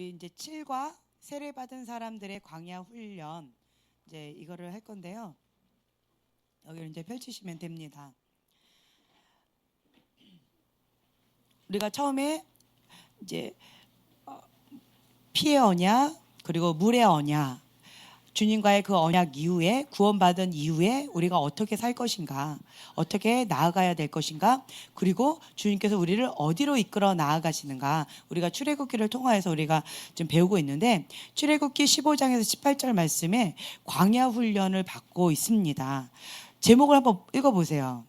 우리 이제 7과 세례받은 사람들의 광야 훈련 이제 이거를 할 건데요. 여기를 이제 펼치시면 됩니다. 우리가 처음에 이제 피의 언약 그리고 물의 언약, 주님과의 그 언약 이후에 구원받은 이후에 우리가 어떻게 살 것인가, 어떻게 나아가야 될 것인가, 그리고 주님께서 우리를 어디로 이끌어 나아가시는가, 우리가 출애굽기를 통하여서 우리가 좀 배우고 있는데, 출애굽기 15장에서 18절 말씀에 광야 훈련을 받고 있습니다. 제목을 한번 읽어보세요.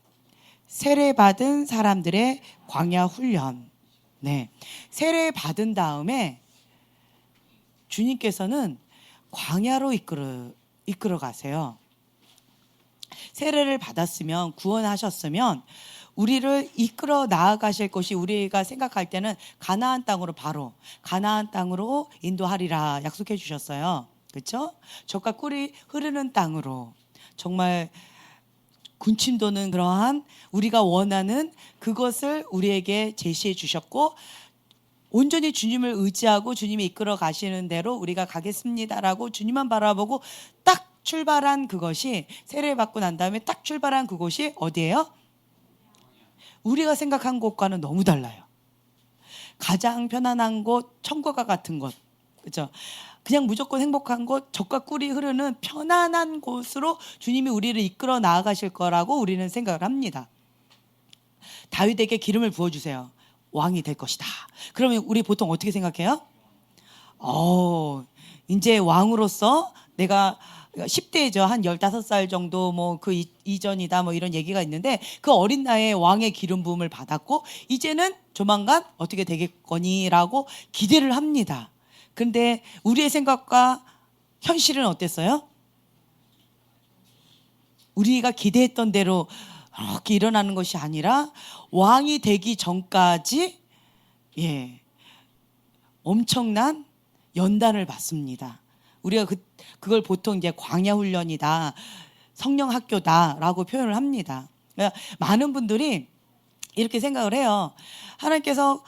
세례받은 사람들의 광야 훈련. 네, 세례 받은 다음에 주님께서는 광야로 이끌어 가세요. 세례를 받았으면, 구원하셨으면 우리를 이끌어 나아가실 것이, 우리가 생각할 때는 가나안 땅으로, 바로 가나안 땅으로 인도하리라 약속해 주셨어요. 그렇죠? 젖과 꿀이 흐르는 땅으로, 정말 군침 도는 그러한 우리가 원하는 그것을 우리에게 제시해 주셨고, 온전히 주님을 의지하고 주님이 이끌어 가시는 대로 우리가 가겠습니다라고 주님만 바라보고 딱 출발한 그것이, 세례를 받고 난 다음에 딱 출발한 그곳이 어디예요? 우리가 생각한 곳과는 너무 달라요. 가장 편안한 곳, 천국과 같은 곳, 그렇죠? 그냥 무조건 행복한 곳, 젖과 꿀이 흐르는 편안한 곳으로 주님이 우리를 이끌어 나아가실 거라고 우리는 생각을 합니다. 다윗에게 기름을 부어주세요. 왕이 될 것이다. 그러면 우리 보통 어떻게 생각해요? 이제 왕으로서 내가 10대죠. 한 15살 정도 뭐 그 이전이다 뭐 이런 얘기가 있는데, 그 어린 나이에 왕의 기름 부음을 받았고 이제는 조만간 어떻게 되겠거니라고 기대를 합니다. 근데 우리의 생각과 현실은 어땠어요? 우리가 기대했던 대로 그렇게 일어나는 것이 아니라 왕이 되기 전까지 엄청난 연단을 받습니다. 우리가 그걸 보통 이제 광야 훈련이다, 성령 학교다라고 표현을 합니다. 그러니까 많은 분들이 이렇게 생각을 해요. 하나님께서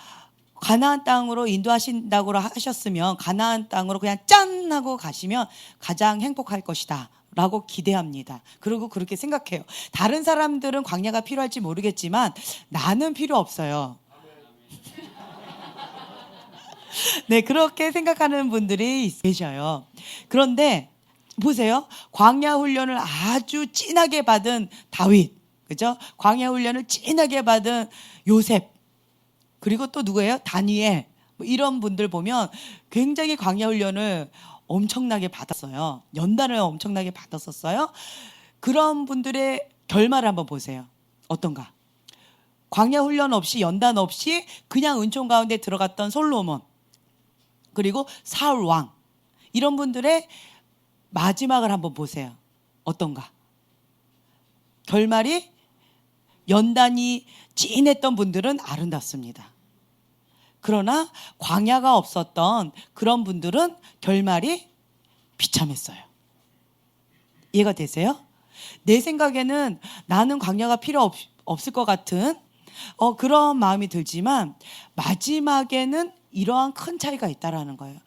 가나안 땅으로 인도하신다고 하셨으면 가나안 땅으로 그냥 짠 하고 가시면 가장 행복할 것이다 라고 기대합니다. 그리고 그렇게 생각해요. 다른 사람들은 광야가 필요할지 모르겠지만 나는 필요 없어요. 네, 그렇게 생각하는 분들이 계셔요. 그런데 보세요. 광야 훈련을 아주 진하게 받은 다윗, 그죠? 광야 훈련을 진하게 받은 요셉, 그리고 또 누구예요? 다니엘. 이런 분들 보면 굉장히 광야 훈련을 엄청나게 받았어요. 연단을 엄청나게 받았었어요. 그런 분들의 결말을 한번 보세요. 어떤가? 광야 훈련 없이, 연단 없이 그냥 은총 가운데 들어갔던 솔로몬, 그리고 사울 왕, 이런 분들의 마지막을 한번 보세요. 어떤가? 결말이, 연단이 진했던 분들은 아름답습니다. 그러나 광야가 없었던 그런 분들은 결말이 비참했어요. 이해가 되세요? 내 생각에는 나는 광야가 필요 없을 것 같은 그런 마음이 들지만, 마지막에는 이러한 큰 차이가 있다라는 거예요.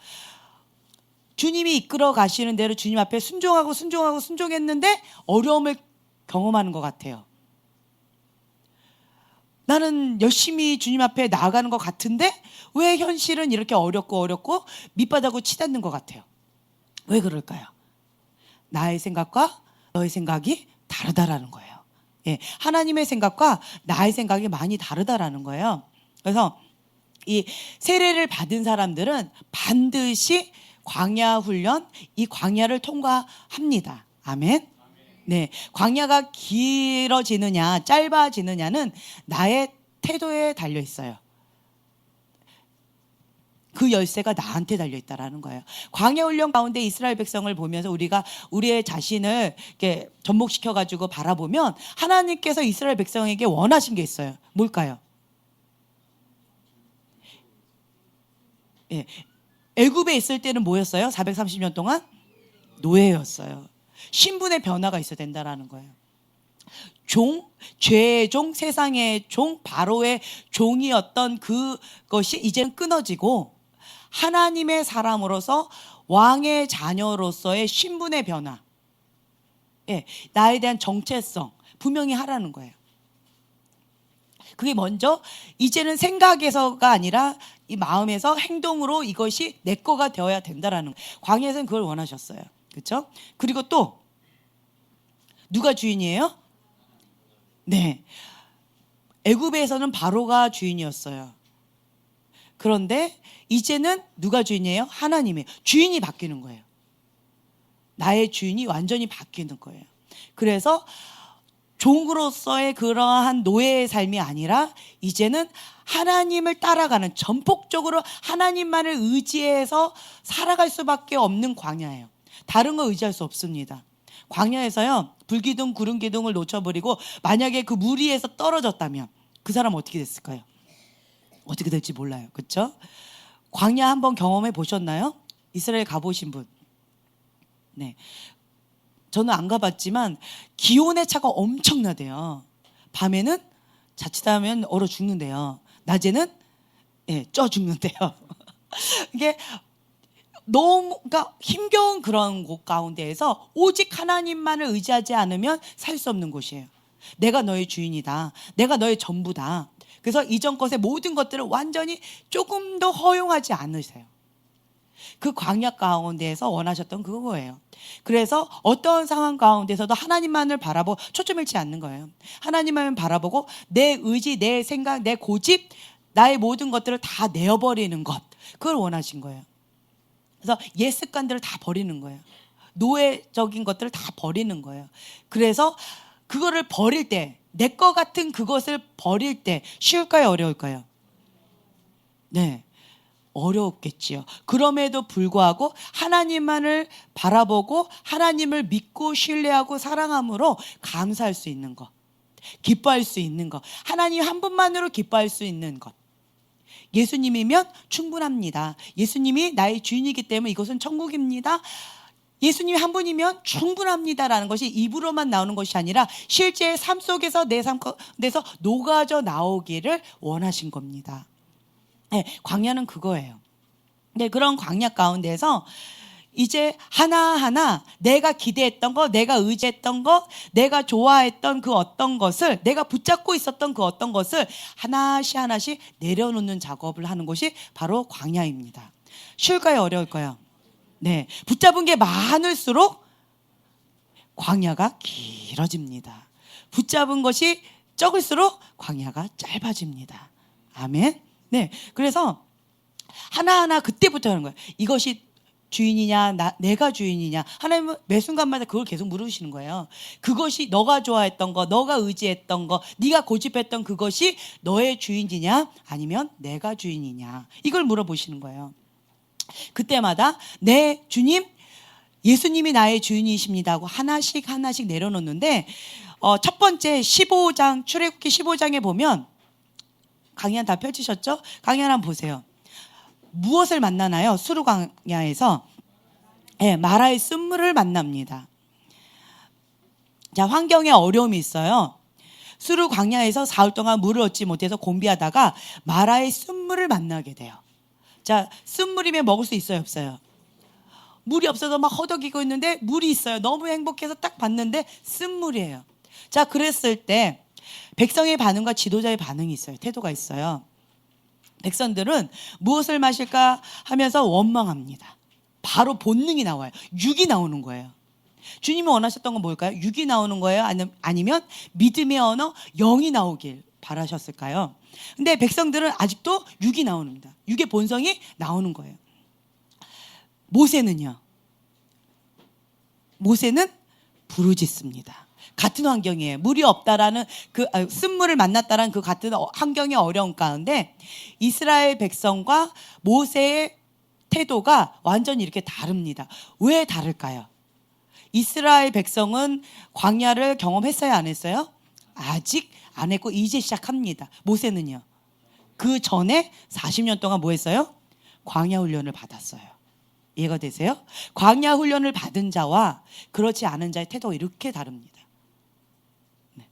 주님이 이끌어 가시는 대로 주님 앞에 순종했는데 어려움을 경험하는 것 같아요. 나는 열심히 주님 앞에 나아가는 것 같은데 왜 현실은 이렇게 어렵고 밑바닥으로 치닫는 것 같아요? 왜 그럴까요? 나의 생각과 너의 생각이 다르다라는 거예요. 하나님의 생각과 나의 생각이 많이 다르다라는 거예요. 그래서 이 세례를 받은 사람들은 반드시 광야 훈련, 이 광야를 통과합니다. 아멘. 네, 광야가 길어지느냐 짧아지느냐는 나의 태도에 달려 있어요. 그 열쇠가 나한테 달려 있다라는 거예요. 광야 훈련 가운데 이스라엘 백성을 보면서 우리가 우리의 자신을 이렇게 접목시켜 가지고 바라보면 하나님께서 이스라엘 백성에게 원하신 게 있어요. 뭘까요? 애굽에 있을 때는 뭐였어요? 430년 동안 노예였어요. 신분의 변화가 있어야 된다라는 거예요. 죄의 종, 세상의 종, 바로의 종이었던 그것이 이제는 끊어지고 하나님의 사람으로서 왕의 자녀로서의 신분의 변화, 예, 나에 대한 정체성 분명히 하라는 거예요. 그게 먼저 이제는 생각에서가 아니라 이 마음에서 행동으로 이것이 내 거가 되어야 된다라는 거예요. 광야에서는 그걸 원하셨어요. 그렇죠? 그리고 또 누가 주인이에요? 네, 애굽에서는 바로가 주인이었어요. 그런데 이제는 누가 주인이에요? 하나님이에요. 주인이 바뀌는 거예요. 나의 주인이 완전히 바뀌는 거예요. 그래서 종으로서의 그러한 노예의 삶이 아니라 이제는 하나님을 따라가는, 전폭적으로 하나님만을 의지해서 살아갈 수밖에 없는 광야예요. 다른 거 의지할 수 없습니다. 광야에서요, 불기둥 구름기둥을 놓쳐버리고 만약에 그 물 위에서 떨어졌다면 그 사람 어떻게 됐을까요? 어떻게 될지 몰라요. 그렇죠? 광야 한번 경험해 보셨나요? 이스라엘 가보신 분? 네, 저는 안 가봤지만 기온의 차가 엄청나대요. 밤에는 자칫하면 얼어 죽는데요. 낮에는 쪄 죽는데요. 이게 너무 그러니까 힘겨운 그런 곳 가운데에서 오직 하나님만을 의지하지 않으면 살 수 없는 곳이에요. 내가 너의 주인이다. 내가 너의 전부다. 그래서 이전 것의 모든 것들을 완전히 조금 더 허용하지 않으세요. 그 광야 가운데에서 원하셨던 그거예요. 그래서 어떤 상황 가운데서도 하나님만을 바라보고 초점 잃지 않는 거예요. 하나님만을 바라보고 내 의지, 내 생각, 내 고집, 나의 모든 것들을 다 내어버리는 것, 그걸 원하신 거예요. 그래서 옛 습관들을 다 버리는 거예요. 노예적인 것들을 다 버리는 거예요. 그래서 그거를 버릴 때, 내 거 같은 그것을 버릴 때 쉬울까요? 어려울까요? 네, 어려웠겠지요. 그럼에도 불구하고 하나님만을 바라보고 하나님을 믿고 신뢰하고 사랑함으로 감사할 수 있는 것, 기뻐할 수 있는 것, 하나님 한 분만으로 기뻐할 수 있는 것. 예수님이면 충분합니다. 예수님이 나의 주인이기 때문에 이것은 천국입니다. 예수님이 한 분이면 충분합니다라는 것이 입으로만 나오는 것이 아니라 실제 삶 속에서 내 삶 속에서 녹아져 나오기를 원하신 겁니다. 네, 광야는 그거예요. 네, 그런 광야 가운데서 이제 하나하나 내가 기대했던 거, 내가 의지했던 거, 내가 좋아했던 그 어떤 것을, 내가 붙잡고 있었던 그 어떤 것을 하나씩 하나씩 내려놓는 작업을 하는 것이 바로 광야입니다. 쉬울까요? 어려울까요? 네, 붙잡은 게 많을수록 광야가 길어집니다. 붙잡은 것이 적을수록 광야가 짧아집니다. 아멘. 네, 그래서 하나하나 그때부터 하는 거예요. 이것이 주인이냐, 내가 주인이냐. 하나님은 매 순간마다 그걸 계속 물으시는 거예요. 그것이 너가 좋아했던 거, 너가 의지했던 거, 네가 고집했던 그것이 너의 주인이냐, 아니면 내가 주인이냐. 이걸 물어보시는 거예요. 그때마다 내 주님, 예수님이 나의 주인이십니다 하고 하나씩 하나씩 내려놓는데, 첫 번째 15장, 출애굽기 15장에 보면 강연 다 펼치셨죠? 강연 한번 보세요. 무엇을 만나나요? 수르 광야에서 마라의 쓴물을 만납니다. 자, 환경에 어려움이 있어요. 수르 광야에서 사흘 동안 물을 얻지 못해서 곤비하다가 마라의 쓴물을 만나게 돼요. 자, 쓴물이면 먹을 수 있어요, 없어요? 물이 없어서 막 허덕이고 있는데 물이 있어요. 너무 행복해서 딱 봤는데 쓴물이에요. 자, 그랬을 때 백성의 반응과 지도자의 반응이 있어요. 태도가 있어요. 백성들은 무엇을 마실까 하면서 원망합니다. 바로 본능이 나와요. 육이 나오는 거예요. 주님이 원하셨던 건 뭘까요? 육이 나오는 거예요? 아니면 믿음의 언어, 영이 나오길 바라셨을까요? 근데 백성들은 아직도 육이 나옵니다. 육의 본성이 나오는 거예요. 모세는요? 모세는 부르짖습니다. 같은 환경이에요. 물이 없다라는 쓴물을 만났다라는 그 같은 환경의 어려움 가운데 이스라엘 백성과 모세의 태도가 완전히 이렇게 다릅니다. 왜 다를까요? 이스라엘 백성은 광야를 경험했어요, 안 했어요? 아직 안 했고 이제 시작합니다. 모세는요? 그 전에 40년 동안 뭐 했어요? 광야 훈련을 받았어요. 이해가 되세요? 광야 훈련을 받은 자와 그렇지 않은 자의 태도가 이렇게 다릅니다. 네.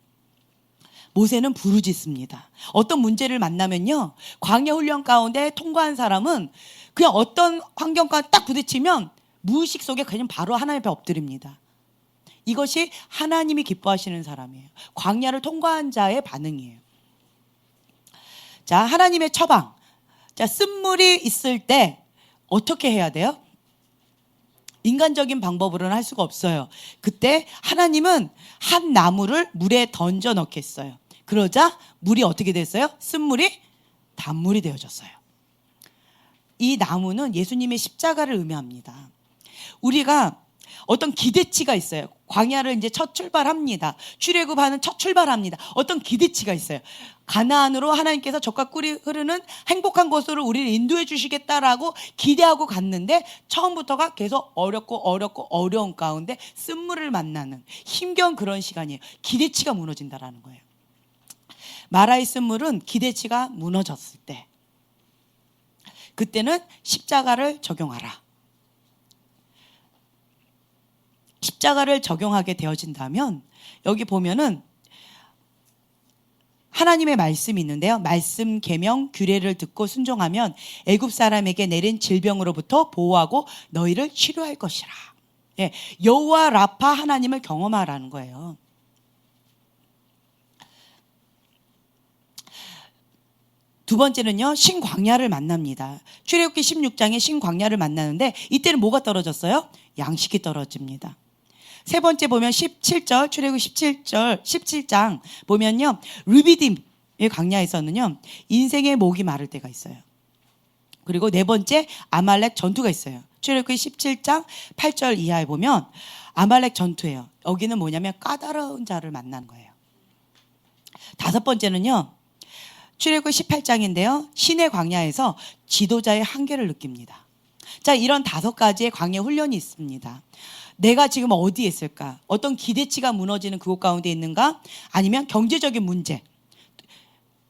모세는 부르짖습니다. 어떤 문제를 만나면요, 광야 훈련 가운데 통과한 사람은 그냥 어떤 환경과 딱 부딪히면 무의식 속에 그냥 바로 하나님 앞에 엎드립니다. 이것이 하나님이 기뻐하시는 사람이에요. 광야를 통과한 자의 반응이에요. 자, 하나님의 처방. 자, 쓴물이 있을 때 어떻게 해야 돼요? 인간적인 방법으로는 할 수가 없어요. 그때 하나님은 한 나무를 물에 던져 넣겠어요. 그러자 물이 어떻게 됐어요? 쓴물이 단물이 되어졌어요. 이 나무는 예수님의 십자가를 의미합니다. 우리가 어떤 기대치가 있어요. 광야를 이제 첫 출발합니다. 출애굽하는 첫 출발합니다. 어떤 기대치가 있어요. 가나안으로 하나님께서 젖과 꿀이 흐르는 행복한 곳으로 우리를 인도해 주시겠다라고 기대하고 갔는데 처음부터가 계속 어렵고 어려운 가운데 쓴물을 만나는 힘겨운 그런 시간이에요. 기대치가 무너진다라는 거예요. 마라의 쓴물은 기대치가 무너졌을 때, 그때는 십자가를 적용하라. 십자가를 적용하게 되어진다면 여기 보면은 하나님의 말씀이 있는데요. 말씀, 계명, 규례를 듣고 순종하면 애굽 사람에게 내린 질병으로부터 보호하고 너희를 치료할 것이라. 예, 여호와 라파 하나님을 경험하라는 거예요. 두 번째는요, 신광야를 만납니다. 출애굽기 16장에 신광야를 만나는데 이때는 뭐가 떨어졌어요? 양식이 떨어집니다. 세 번째 보면 17절, 출애굽 17장 보면요, 르비딤의 광야에서는요, 인생의 목이 마를 때가 있어요. 그리고 네 번째, 아말렉 전투가 있어요. 출애굽기 17장 8절 이하에 보면 아말렉 전투예요. 여기는 뭐냐면 까다로운 자를 만난 거예요. 다섯 번째는요, 출애굽 18장인데요, 신의 광야에서 지도자의 한계를 느낍니다. 자, 이런 5가지의 광야 훈련이 있습니다. 내가 지금 어디에 있을까? 어떤 기대치가 무너지는 그곳 가운데 있는가? 아니면 경제적인 문제.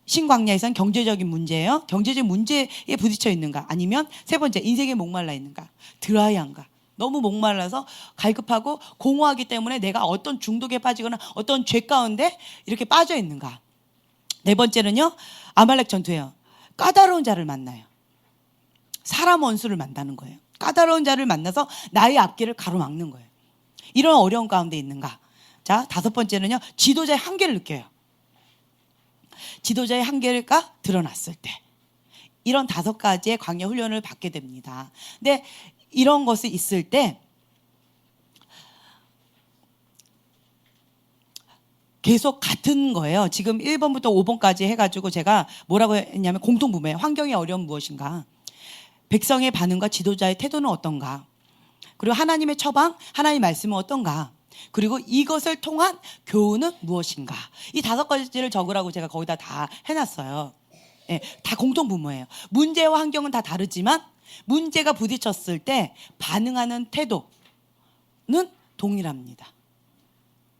신광야에서는 경제적인 문제예요. 경제적인 문제에 부딪혀 있는가? 아니면 세 번째, 인생에 목말라 있는가? 드라이한가? 너무 목말라서 갈급하고 공허하기 때문에 내가 어떤 중독에 빠지거나 어떤 죄 가운데 이렇게 빠져 있는가? 네 번째는요, 아말렉 전투예요. 까다로운 자를 만나요. 사람 원수를 만나는 거예요. 까다로운 자를 만나서 나의 앞길을 가로막는 거예요. 이런 어려운 가운데 있는가? 자, 다섯 번째는요, 지도자의 한계를 느껴요. 지도자의 한계가 드러났을 때 이런 5가지의 광야 훈련을 받게 됩니다. 근데 이런 것이 있을 때 계속 같은 거예요. 지금 1번부터 5번까지 해가지고 제가 뭐라고 했냐면 공통분모에 환경의 어려움 무엇인가, 백성의 반응과 지도자의 태도는 어떤가, 그리고 하나님의 처방, 하나님의 말씀은 어떤가, 그리고 이것을 통한 교훈은 무엇인가. 이 5가지를 적으라고 제가 거기다 다 해놨어요. 예, 다 공통분모예요. 문제와 환경은 다 다르지만 문제가 부딪혔을 때 반응하는 태도는 동일합니다.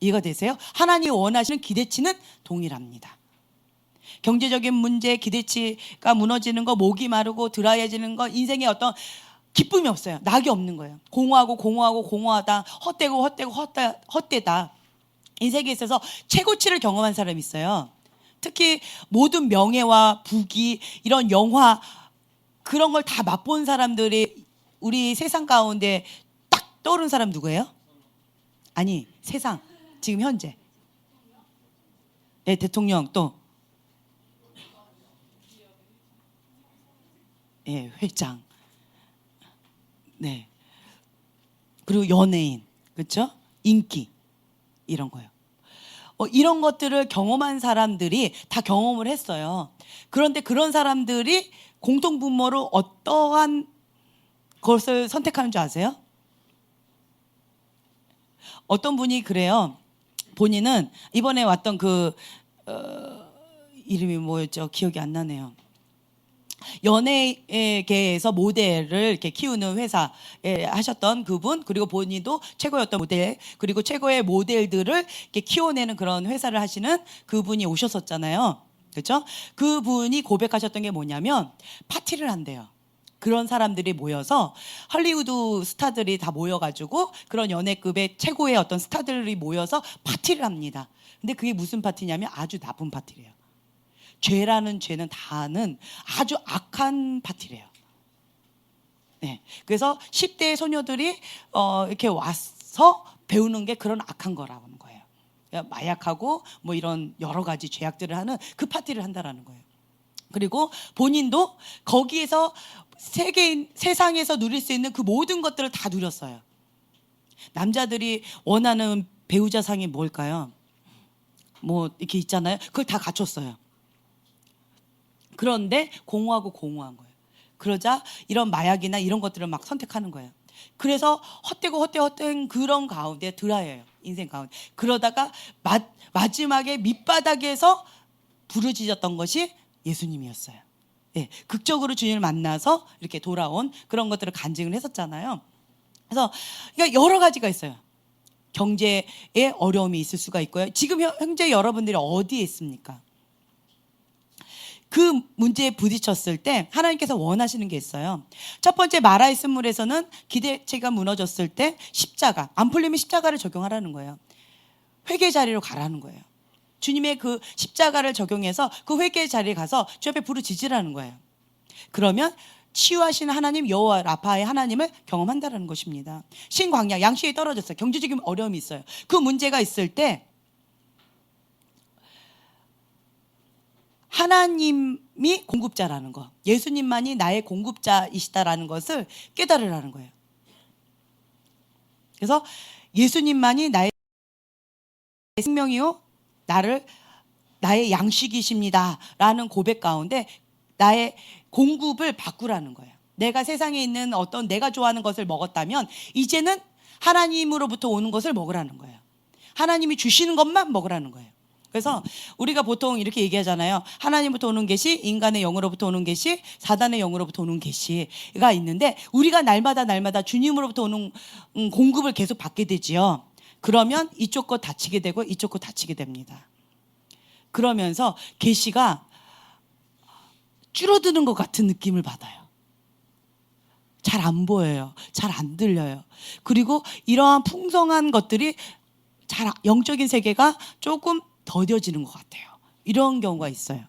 이해가 되세요? 하나님이 원하시는 기대치는 동일합니다. 경제적인 문제, 기대치가 무너지는 거, 목이 마르고 드라이해지는 거, 인생에 어떤 기쁨이 없어요. 낙이 없는 거예요. 공허하다, 헛되다. 이 세계에 있어서 최고치를 경험한 사람이 있어요. 특히 모든 명예와 부귀, 이런 영화, 그런 걸 다 맛본 사람들이 우리 세상 가운데 딱 떠오른 사람 누구예요? 아니, 세상 지금 현재. 네, 대통령 또 예, 회장. 네. 그리고 연예인, 그렇죠? 인기, 이런 거요. 이런 것들을 경험한 사람들이 다 경험을 했어요. 그런데 그런 사람들이 공통분모로 어떠한 것을 선택하는 줄 아세요? 어떤 분이 그래요. 본인은 이번에 왔던 이름이 뭐였죠? 기억이 안 나네요. 연예계에서 모델을 이렇게 키우는 회사에 하셨던 그분, 그리고 본인도 최고였던 모델, 그리고 최고의 모델들을 이렇게 키워내는 그런 회사를 하시는 그분이 오셨었잖아요. 그렇죠? 그분이 고백하셨던 게 뭐냐면 파티를 한대요. 그런 사람들이 모여서 할리우드 스타들이 다 모여가지고 그런 연예급의 최고의 어떤 스타들이 모여서 파티를 합니다. 근데 그게 무슨 파티냐면 아주 나쁜 파티래요. 죄라는 죄는 다는 아주 악한 파티래요. 네. 그래서 10대 소녀들이 이렇게 와서 배우는 게 그런 악한 거라고 하는 거예요. 그러니까 마약하고 뭐 이런 여러 가지 죄악들을 하는 그 파티를 한다라는 거예요. 그리고 본인도 거기에서 세상에서 누릴 수 있는 그 모든 것들을 다 누렸어요. 남자들이 원하는 배우자상이 뭘까요? 뭐 이렇게 있잖아요. 그걸 다 갖췄어요. 그런데 공허하고 공허한 거예요. 그러자 이런 마약이나 이런 것들을 막 선택하는 거예요. 그래서 헛된 그런 가운데 드라예요. 인생 가운데. 그러다가 마지막에 밑바닥에서 부르짖었던 것이 예수님이었어요. 예, 극적으로 주님을 만나서 이렇게 돌아온 그런 것들을 간증을 했었잖아요. 그래서 그러니까 여러 가지가 있어요. 경제에 어려움이 있을 수가 있고요. 지금 현재 여러분들이 어디에 있습니까? 그 문제에 부딪혔을 때 하나님께서 원하시는 게 있어요. 첫 번째 마라의 쓴물에서는 기대치가 무너졌을 때 십자가, 안 풀리면 십자가를 적용하라는 거예요. 회개 자리로 가라는 거예요. 주님의 그 십자가를 적용해서 그 회개의 자리에 가서 주 앞에 부르짖으라는 거예요. 그러면 치유하시는 하나님 여호와 라파의 하나님을 경험한다는 것입니다. 신광야, 양식이 떨어졌어요. 경제적인 어려움이 있어요. 그 문제가 있을 때 하나님이 공급자라는 거, 예수님만이 나의 공급자이시다라는 것을 깨달으라는 거예요. 그래서 예수님만이 나의 생명이요 나의 양식이십니다라는 고백 가운데 나의 공급을 바꾸라는 거예요. 내가 세상에 있는 어떤 내가 좋아하는 것을 먹었다면 이제는 하나님으로부터 오는 것을 먹으라는 거예요. 하나님이 주시는 것만 먹으라는 거예요. 그래서 우리가 보통 이렇게 얘기하잖아요. 하나님부터 오는 계시, 인간의 영으로부터 오는 계시, 사단의 영으로부터 오는 계시가 있는데 우리가 날마다 주님으로부터 오는 공급을 계속 받게 되지요. 그러면 이쪽 것 다치게 되고 이쪽 것 다치게 됩니다. 그러면서 계시가 줄어드는 것 같은 느낌을 받아요. 잘 안 보여요. 잘 안 들려요. 그리고 이러한 풍성한 것들이 영적인 세계가 조금 더뎌지는 것 같아요. 이런 경우가 있어요.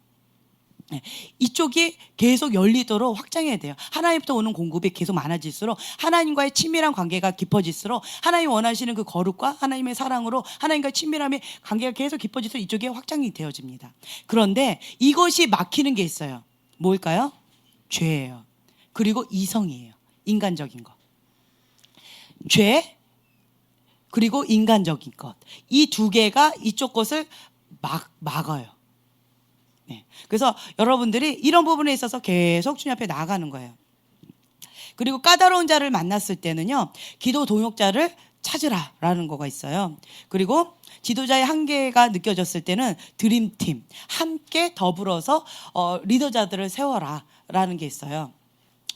네. 이쪽이 계속 열리도록 확장해야 돼요. 하나님부터 오는 공급이 계속 많아질수록 하나님과의 친밀한 관계가 깊어질수록 하나님 원하시는 그 거룩과 하나님의 사랑으로 하나님과의 친밀함의 관계가 계속 깊어질수록 이쪽이 확장이 되어집니다. 그런데 이것이 막히는 게 있어요. 뭘까요? 죄예요. 그리고 이성이에요. 인간적인 것. 죄 그리고 인간적인 것. 이 두 개가 이쪽 것을 막아요. 네. 그래서 여러분들이 이런 부분에 있어서 계속 주님 앞에 나아가는 거예요. 그리고 까다로운 자를 만났을 때는요, 기도 동역자를 찾으라라는 거가 있어요. 그리고 지도자의 한계가 느껴졌을 때는 드림팀, 함께 더불어서 리더자들을 세워라라는 게 있어요.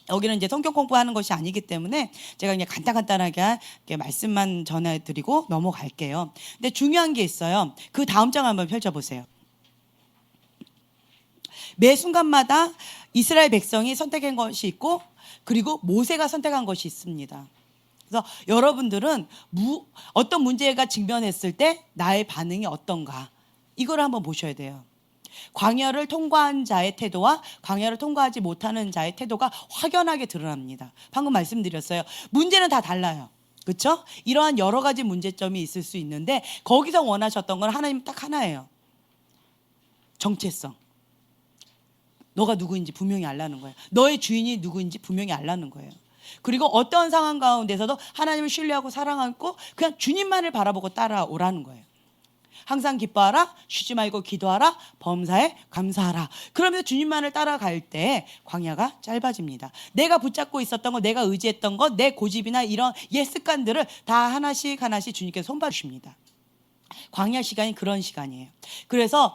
여기는 이제 성경 공부하는 것이 아니기 때문에 제가 그냥 간단하게 말씀만 전해드리고 넘어갈게요. 근데 중요한 게 있어요. 그 다음 장 한번 펼쳐보세요. 매 순간마다 이스라엘 백성이 선택한 것이 있고 그리고 모세가 선택한 것이 있습니다. 그래서 여러분들은 어떤 문제가 직면했을 때 나의 반응이 어떤가 이걸 한번 보셔야 돼요. 광야를 통과한 자의 태도와 광야를 통과하지 못하는 자의 태도가 확연하게 드러납니다. 방금 말씀드렸어요. 문제는 다 달라요. 그렇죠? 이러한 여러 가지 문제점이 있을 수 있는데 거기서 원하셨던 건 하나님 딱 하나예요. 정체성. 너가 누구인지 분명히 알라는 거예요. 너의 주인이 누구인지 분명히 알라는 거예요. 그리고 어떤 상황 가운데서도 하나님을 신뢰하고 사랑하고 그냥 주님만을 바라보고 따라오라는 거예요. 항상 기뻐하라, 쉬지 말고 기도하라, 범사에 감사하라. 그러면서 주님만을 따라갈 때 광야가 짧아집니다. 내가 붙잡고 있었던 것, 내가 의지했던 것, 내 고집이나 이런 옛 습관들을 다 하나씩 주님께서 손봐주십니다. 광야 시간이 그런 시간이에요. 그래서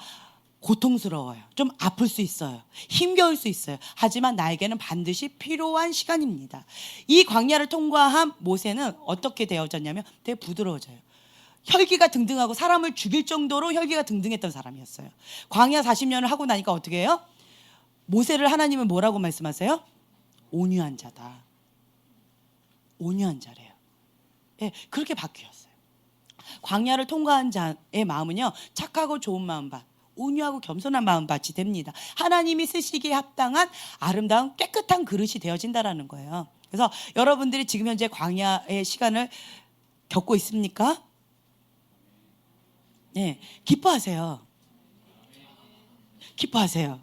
고통스러워요. 좀 아플 수 있어요. 힘겨울 수 있어요. 하지만 나에게는 반드시 필요한 시간입니다. 이 광야를 통과한 모세는 어떻게 되어졌냐면 되게 부드러워져요. 혈기가 등등하고 사람을 죽일 정도로 혈기가 등등했던 사람이었어요. 광야 40년을 하고 나니까 어떻게 해요? 모세를 하나님은 뭐라고 말씀하세요? 온유한 자다. 온유한 자래요. 네, 그렇게 바뀌었어요. 광야를 통과한 자의 마음은요, 착하고 좋은 마음밭, 온유하고 겸손한 마음밭이 됩니다. 하나님이 쓰시기에 합당한 아름다운 깨끗한 그릇이 되어진다라는 거예요. 그래서 여러분들이 지금 현재 광야의 시간을 겪고 있습니까? 네, 기뻐하세요. 기뻐하세요.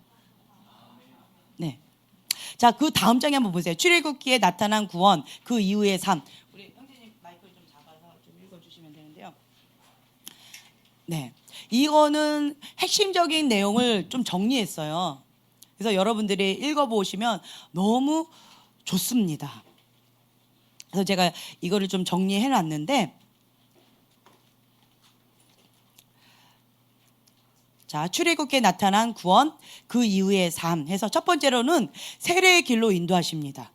네. 자, 그 다음 장에 한번 보세요. 출애굽기에 나타난 구원, 그 이후의 삶. 우리 형제님 마이크를 좀 잡아서 좀 읽어주시면 되는데요. 네, 이거는 핵심적인 내용을 좀 정리했어요. 그래서 여러분들이 읽어보시면 너무 좋습니다. 그래서 제가 이거를 좀 정리해놨는데, 자, 출애굽기에 나타난 구원, 그 이후의 삶 해서 첫 번째로는 세례의 길로 인도하십니다.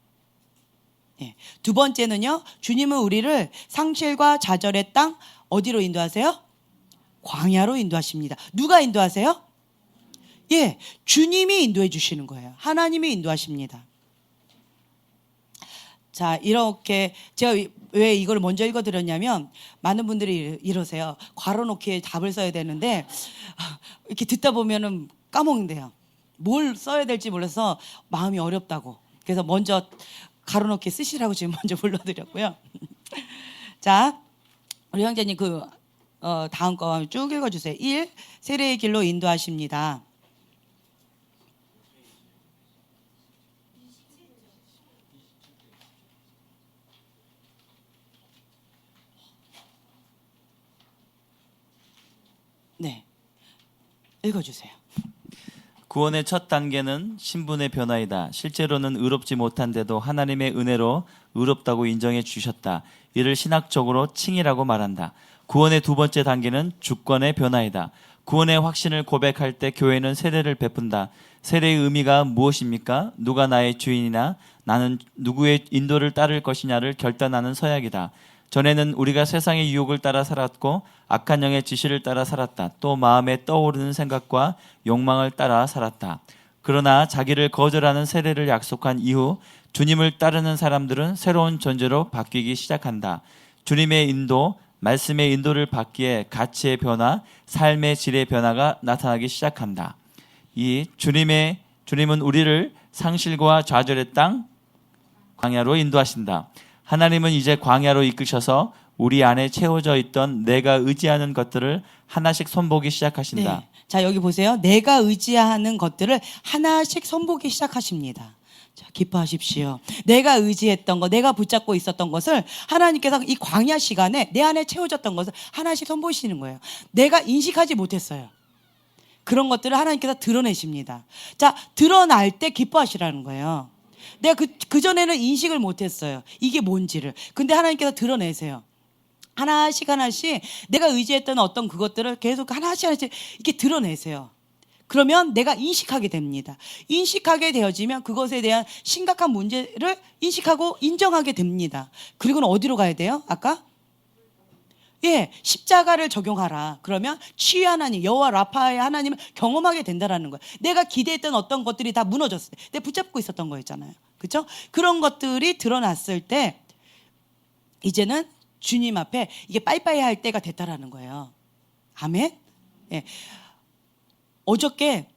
네. 두 번째는요, 주님은 우리를 상실과 좌절의 땅 어디로 인도하세요? 광야로 인도하십니다. 누가 인도하세요? 예, 주님이 인도해 주시는 거예요. 하나님이 인도하십니다. 자, 이렇게 제가 왜 이걸 먼저 읽어드렸냐면, 많은 분들이 이러세요. 괄호놓기에 답을 써야 되는데 이렇게 듣다 보면은 까먹는데요. 뭘 써야 될지 몰라서 마음이 어렵다고. 그래서 먼저 괄호놓기 쓰시라고 지금 먼저 불러드렸고요. 자, 우리 형제님 다음 거 쭉 읽어주세요. 1. 세례의 길로 인도하십니다. 네, 읽어주세요. 구원의 첫 단계는 신분의 변화이다. 실제로는 의롭지 못한데도 하나님의 은혜로 의롭다고 인정해 주셨다. 이를 신학적으로 칭이라고 말한다. 구원의 두 번째 단계는 주권의 변화이다. 구원의 확신을 고백할 때 교회는 세례를 베푼다. 세례의 의미가 무엇입니까? 누가 나의 주인이나 나는 누구의 인도를 따를 것이냐를 결단하는 서약이다. 전에는 우리가 세상의 유혹을 따라 살았고 악한 영의 지시를 따라 살았다. 또 마음에 떠오르는 생각과 욕망을 따라 살았다. 그러나 자기를 거절하는 세례를 약속한 이후 주님을 따르는 사람들은 새로운 존재로 바뀌기 시작한다. 주님의 인도, 말씀의 인도를 받기에 가치의 변화, 삶의 질의 변화가 나타나기 시작한다. 이 주님은 우리를 상실과 좌절의 땅 광야로 인도하신다. 하나님은 이제 광야로 이끄셔서 우리 안에 채워져 있던 내가 의지하는 것들을 하나씩 손보기 시작하신다. 네. 자, 여기 보세요. 내가 의지하는 것들을 하나씩 손보기 시작하십니다. 자, 기뻐하십시오. 내가 의지했던 것, 내가 붙잡고 있었던 것을 하나님께서 이 광야 시간에 내 안에 채워졌던 것을 하나씩 손보시는 거예요. 내가 인식하지 못했어요. 그런 것들을 하나님께서 드러내십니다. 자, 드러날 때 기뻐하시라는 거예요. 내가 그전에는 인식을 못했어요. 이게 뭔지를. 근데 하나님께서 드러내세요. 하나씩 내가 의지했던 어떤 그것들을 계속 하나씩 이렇게 드러내세요. 그러면 내가 인식하게 됩니다. 인식하게 되어지면 그것에 대한 심각한 문제를 인식하고 인정하게 됩니다. 그리고는 어디로 가야 돼요? 아까? 예, 십자가를 적용하라. 그러면 치유 하나님, 여호와 라파의 하나님을 경험하게 된다라는 거예요. 내가 기대했던 어떤 것들이 다 무너졌을 때, 내가 붙잡고 있었던 거였잖아요. 그렇죠? 그런 것들이 드러났을 때 이제는 주님 앞에 이게 빠이빠이 할 때가 됐다라는 거예요. 아멘. 예. 어저께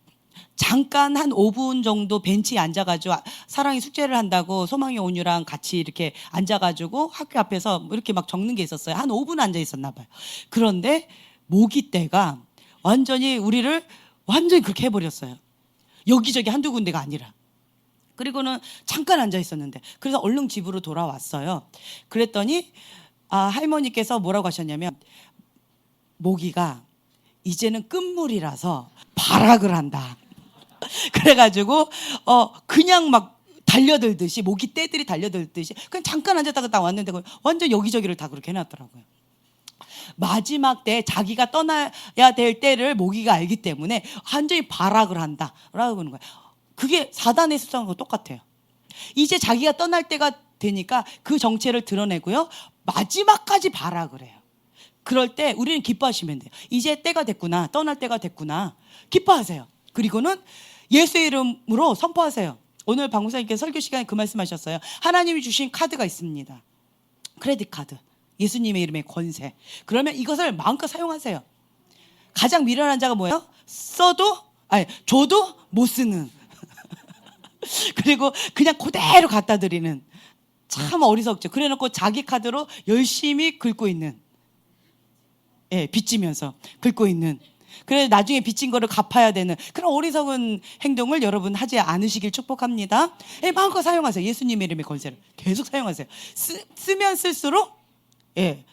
잠깐 한 5분 정도 벤치에 앉아가지고 사랑이 숙제를 한다고 소망이 온유랑 같이 이렇게 앉아가지고 학교 앞에서 이렇게 막 적는 게 있었어요. 한 5분 앉아 있었나 봐요. 그런데 모기 떼가 완전히 우리를 완전히 그렇게 해버렸어요. 여기저기 한두 군데가 아니라. 그리고는 잠깐 앉아 있었는데, 그래서 얼른 집으로 돌아왔어요. 그랬더니 할머니께서 뭐라고 하셨냐면, 모기가 이제는 끝물이라서 발악을 한다. 그래가지고 그냥 막 달려들듯이, 모기 떼들이 달려들듯이 그냥 잠깐 앉았다가 딱 왔는데 완전 여기저기를 다 그렇게 해놨더라고요. 마지막 때 자기가 떠나야 될 때를 모기가 알기 때문에 완전히 발악을 한다라고 하는 거예요. 그게 사단의 습성과 똑같아요. 이제 자기가 떠날 때가 되니까 그 정체를 드러내고요, 마지막까지 발악을 해요. 그럴 때 우리는 기뻐하시면 돼요. 이제 때가 됐구나, 떠날 때가 됐구나, 기뻐하세요. 그리고는 예수의 이름으로 선포하세요. 오늘 박목사님께서 설교 시간에 그 말씀하셨어요. 하나님이 주신 카드가 있습니다. 크레딧 카드. 예수님의 이름의 권세. 그러면 이것을 마음껏 사용하세요. 가장 미련한 자가 뭐예요? 줘도 못 쓰는. 그리고 그냥 그대로 갖다 드리는. 참 어리석죠. 그래놓고 자기 카드로 열심히 긁고 있는. 예, 빚지면서 긁고 있는. 그래서 나중에 빚진 거를 갚아야 되는 그런 어리석은 행동을 여러분 하지 않으시길 축복합니다. 예, 마음껏 사용하세요. 예수님의 이름의 권세를 계속 사용하세요. 쓰면 쓸수록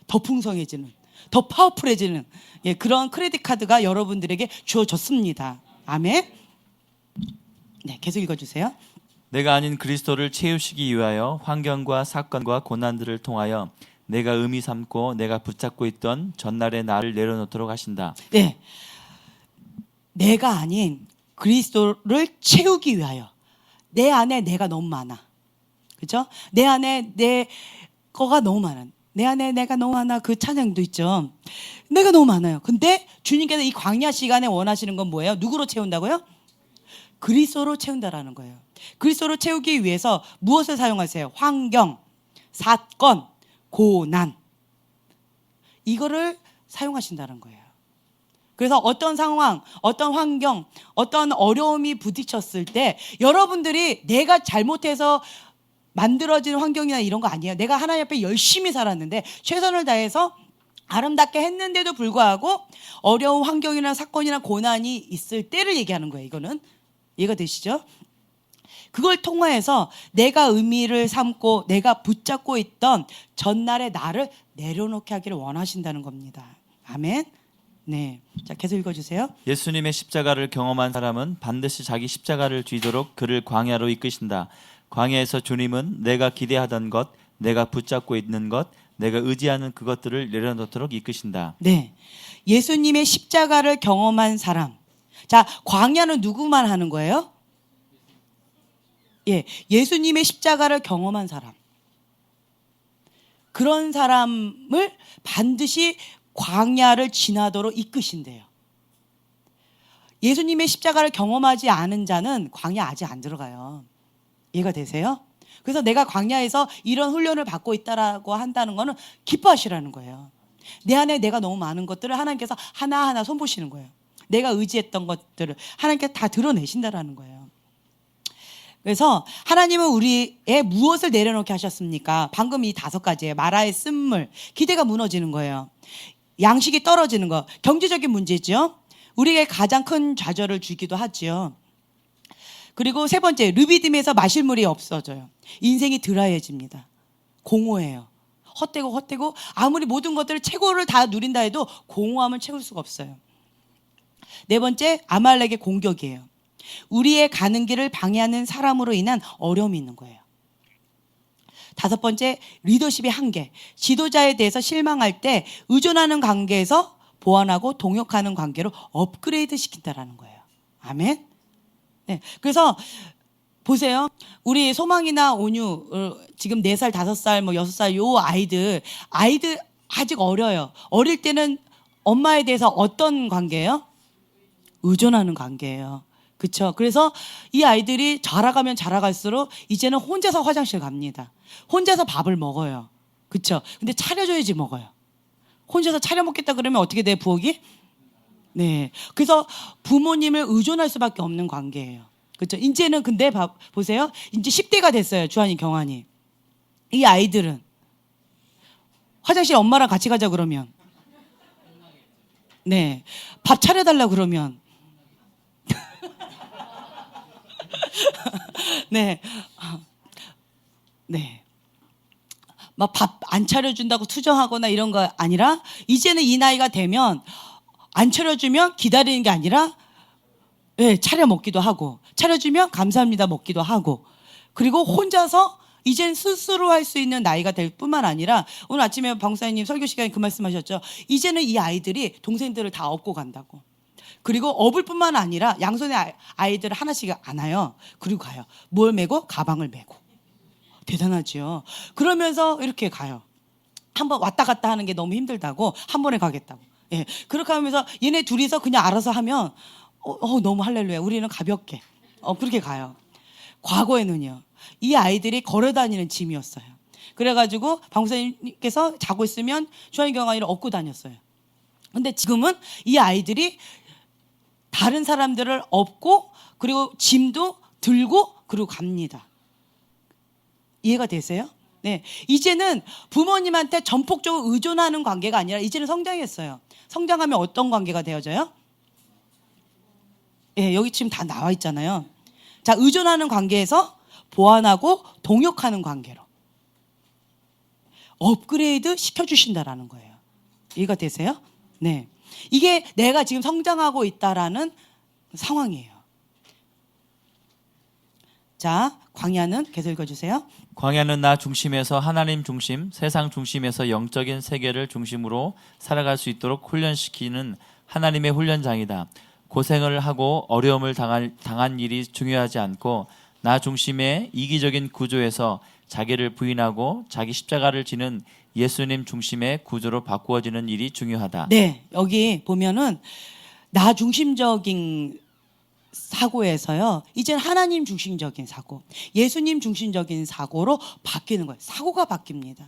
더 풍성해지는, 더 파워풀해지는 그런 크레딧 카드가 여러분들에게 주어졌습니다. 아멘. 네, 계속 읽어주세요. 내가 아닌 그리스도를 채우시기 위하여 환경과 사건과 고난들을 통하여 내가 의미 삼고 내가 붙잡고 있던 전날의 나를 내려놓도록 하신다. 네, 내가 아닌 그리스도를 채우기 위하여. 내 안에 내가 너무 많아. 그렇죠? 내 안에 내 거가 너무 많아. 내 안에 내가 너무 많아. 그 찬양도 있죠. 내가 너무 많아요. 근데 주님께서 이 광야 시간에 원하시는 건 뭐예요? 누구로 채운다고요? 그리스도로 채운다라는 거예요. 그리스도로 채우기 위해서 무엇을 사용하세요? 환경, 사건, 고난. 이거를 사용하신다는 거예요. 그래서 어떤 상황, 어떤 환경, 어떤 어려움이 부딪혔을 때 여러분들이 내가 잘못해서 만들어진 환경이나 이런 거 아니에요. 내가 하나님 앞에 열심히 살았는데 최선을 다해서 아름답게 했는데도 불구하고 어려운 환경이나 사건이나 고난이 있을 때를 얘기하는 거예요. 이거는 이해가 되시죠? 그걸 통하여서 내가 의미를 삼고 내가 붙잡고 있던 전날의 나를 내려놓게 하기를 원하신다는 겁니다. 아멘. 네, 자 계속 읽어주세요. 예수님의 십자가를 경험한 사람은 반드시 자기 십자가를 쥐도록 그를 광야로 이끄신다. 광야에서 주님은 내가 기대하던 것, 내가 붙잡고 있는 것, 내가 의지하는 그것들을 내려놓도록 이끄신다. 네, 예수님의 십자가를 경험한 사람. 자, 광야는 누구만 하는 거예요? 예수님의 십자가를 경험한 사람. 그런 사람을 반드시 광야를 지나도록 이끄신대요. 예수님의 십자가를 경험하지 않은 자는 광야 아직 안 들어가요. 이해가 되세요? 그래서 내가 광야에서 이런 훈련을 받고 있다라고 한다는 거는 기뻐하시라는 거예요. 내 안에 내가 너무 많은 것들을 하나님께서 하나하나 손보시는 거예요. 내가 의지했던 것들을 하나님께서 다 드러내신다라는 거예요. 그래서 하나님은 우리의 무엇을 내려놓게 하셨습니까? 방금 이 5가지에 마라의 쓴물, 기대가 무너지는 거예요. 양식이 떨어지는 거, 경제적인 문제죠. 우리에게 가장 큰 좌절을 주기도 하죠. 그리고 3번째, 르비딤에서 마실 물이 없어져요. 인생이 드라이해집니다. 공허해요. 헛되고 아무리 모든 것들을 최고를 다 누린다 해도 공허함을 채울 수가 없어요. 4번째, 아말렉의 공격이에요. 우리의 가는 길을 방해하는 사람으로 인한 어려움이 있는 거예요. 5번째, 리더십의 한계. 지도자에 대해서 실망할 때 의존하는 관계에서 보완하고 동역하는 관계로 업그레이드 시킨다라는 거예요. 아멘. 네. 그래서 보세요. 우리 소망이나 온유, 지금 4살, 5살, 6살 요 아이들 아직 어려요. 어릴 때는 엄마에 대해서 어떤 관계예요? 의존하는 관계예요. 그렇죠? 그래서 이 아이들이 자라가면 자라갈수록 이제는 혼자서 화장실 갑니다. 혼자서 밥을 먹어요. 그렇죠? 근데 차려줘야지 먹어요. 혼자서 차려 먹겠다 그러면 어떻게 돼, 부엌이? 네. 그래서 부모님을 의존할 수밖에 없는 관계예요. 그렇죠? 이제는 근데 보세요. 이제 10대가 됐어요. 주한이, 경환이. 이 아이들은 화장실 엄마랑 같이 가자 그러면, 네, 밥 차려달라 그러면, 네, 네, 막 밥 안 차려준다고 투정하거나 이런 거 아니라 이제는 이 나이가 되면 안 차려주면 기다리는 게 아니라 차려 먹기도 하고, 차려주면 감사합니다 먹기도 하고, 그리고 혼자서 이젠 스스로 할 수 있는 나이가 될 뿐만 아니라 오늘 아침에 방사님 설교 시간에 그 말씀하셨죠. 이제는 이 아이들이 동생들을 다 업고 간다고. 그리고 업을 뿐만 아니라 양손에 아이들을 하나씩 안아요. 그리고 가요. 뭘 메고? 가방을 메고. 대단하죠. 그러면서 이렇게 가요. 한번 왔다 갔다 하는 게 너무 힘들다고 한 번에 가겠다고. 그렇게 하면서 얘네 둘이서 그냥 알아서 하면 너무 할렐루야. 우리는 가볍게 그렇게 가요. 과거에는요, 이 아이들이 걸어다니는 짐이었어요. 그래가지고 방사님께서 자고 있으면 주한경아이를 업고 다녔어요. 근데 지금은 이 아이들이 다른 사람들을 업고 그리고 짐도 들고 그리고 갑니다. 이해가 되세요? 네, 이제는 부모님한테 전폭적으로 의존하는 관계가 아니라 이제는 성장했어요. 성장하면 어떤 관계가 되어져요? 예, 여기 지금 다 나와 있잖아요. 자, 의존하는 관계에서 보완하고 동역하는 관계로 업그레이드 시켜주신다라는 거예요. 이해가 되세요? 네, 이게 내가 지금 성장하고 있다라는 상황이에요. 자, 광야는 계속 읽어주세요. 광야는 나 중심에서 하나님 중심, 세상 중심에서 영적인 세계를 중심으로 살아갈 수 있도록 훈련시키는 하나님의 훈련장이다. 고생을 하고 어려움을 당한 일이 중요하지 않고 나 중심의 이기적인 구조에서 자기를 부인하고 자기 십자가를 지는 예수님 중심의 구조로 바꾸어지는 일이 중요하다. 네, 여기 보면은 나 중심적인 사고에서요, 이제는 하나님 중심적인 사고, 예수님 중심적인 사고로 바뀌는 거예요. 사고가 바뀝니다.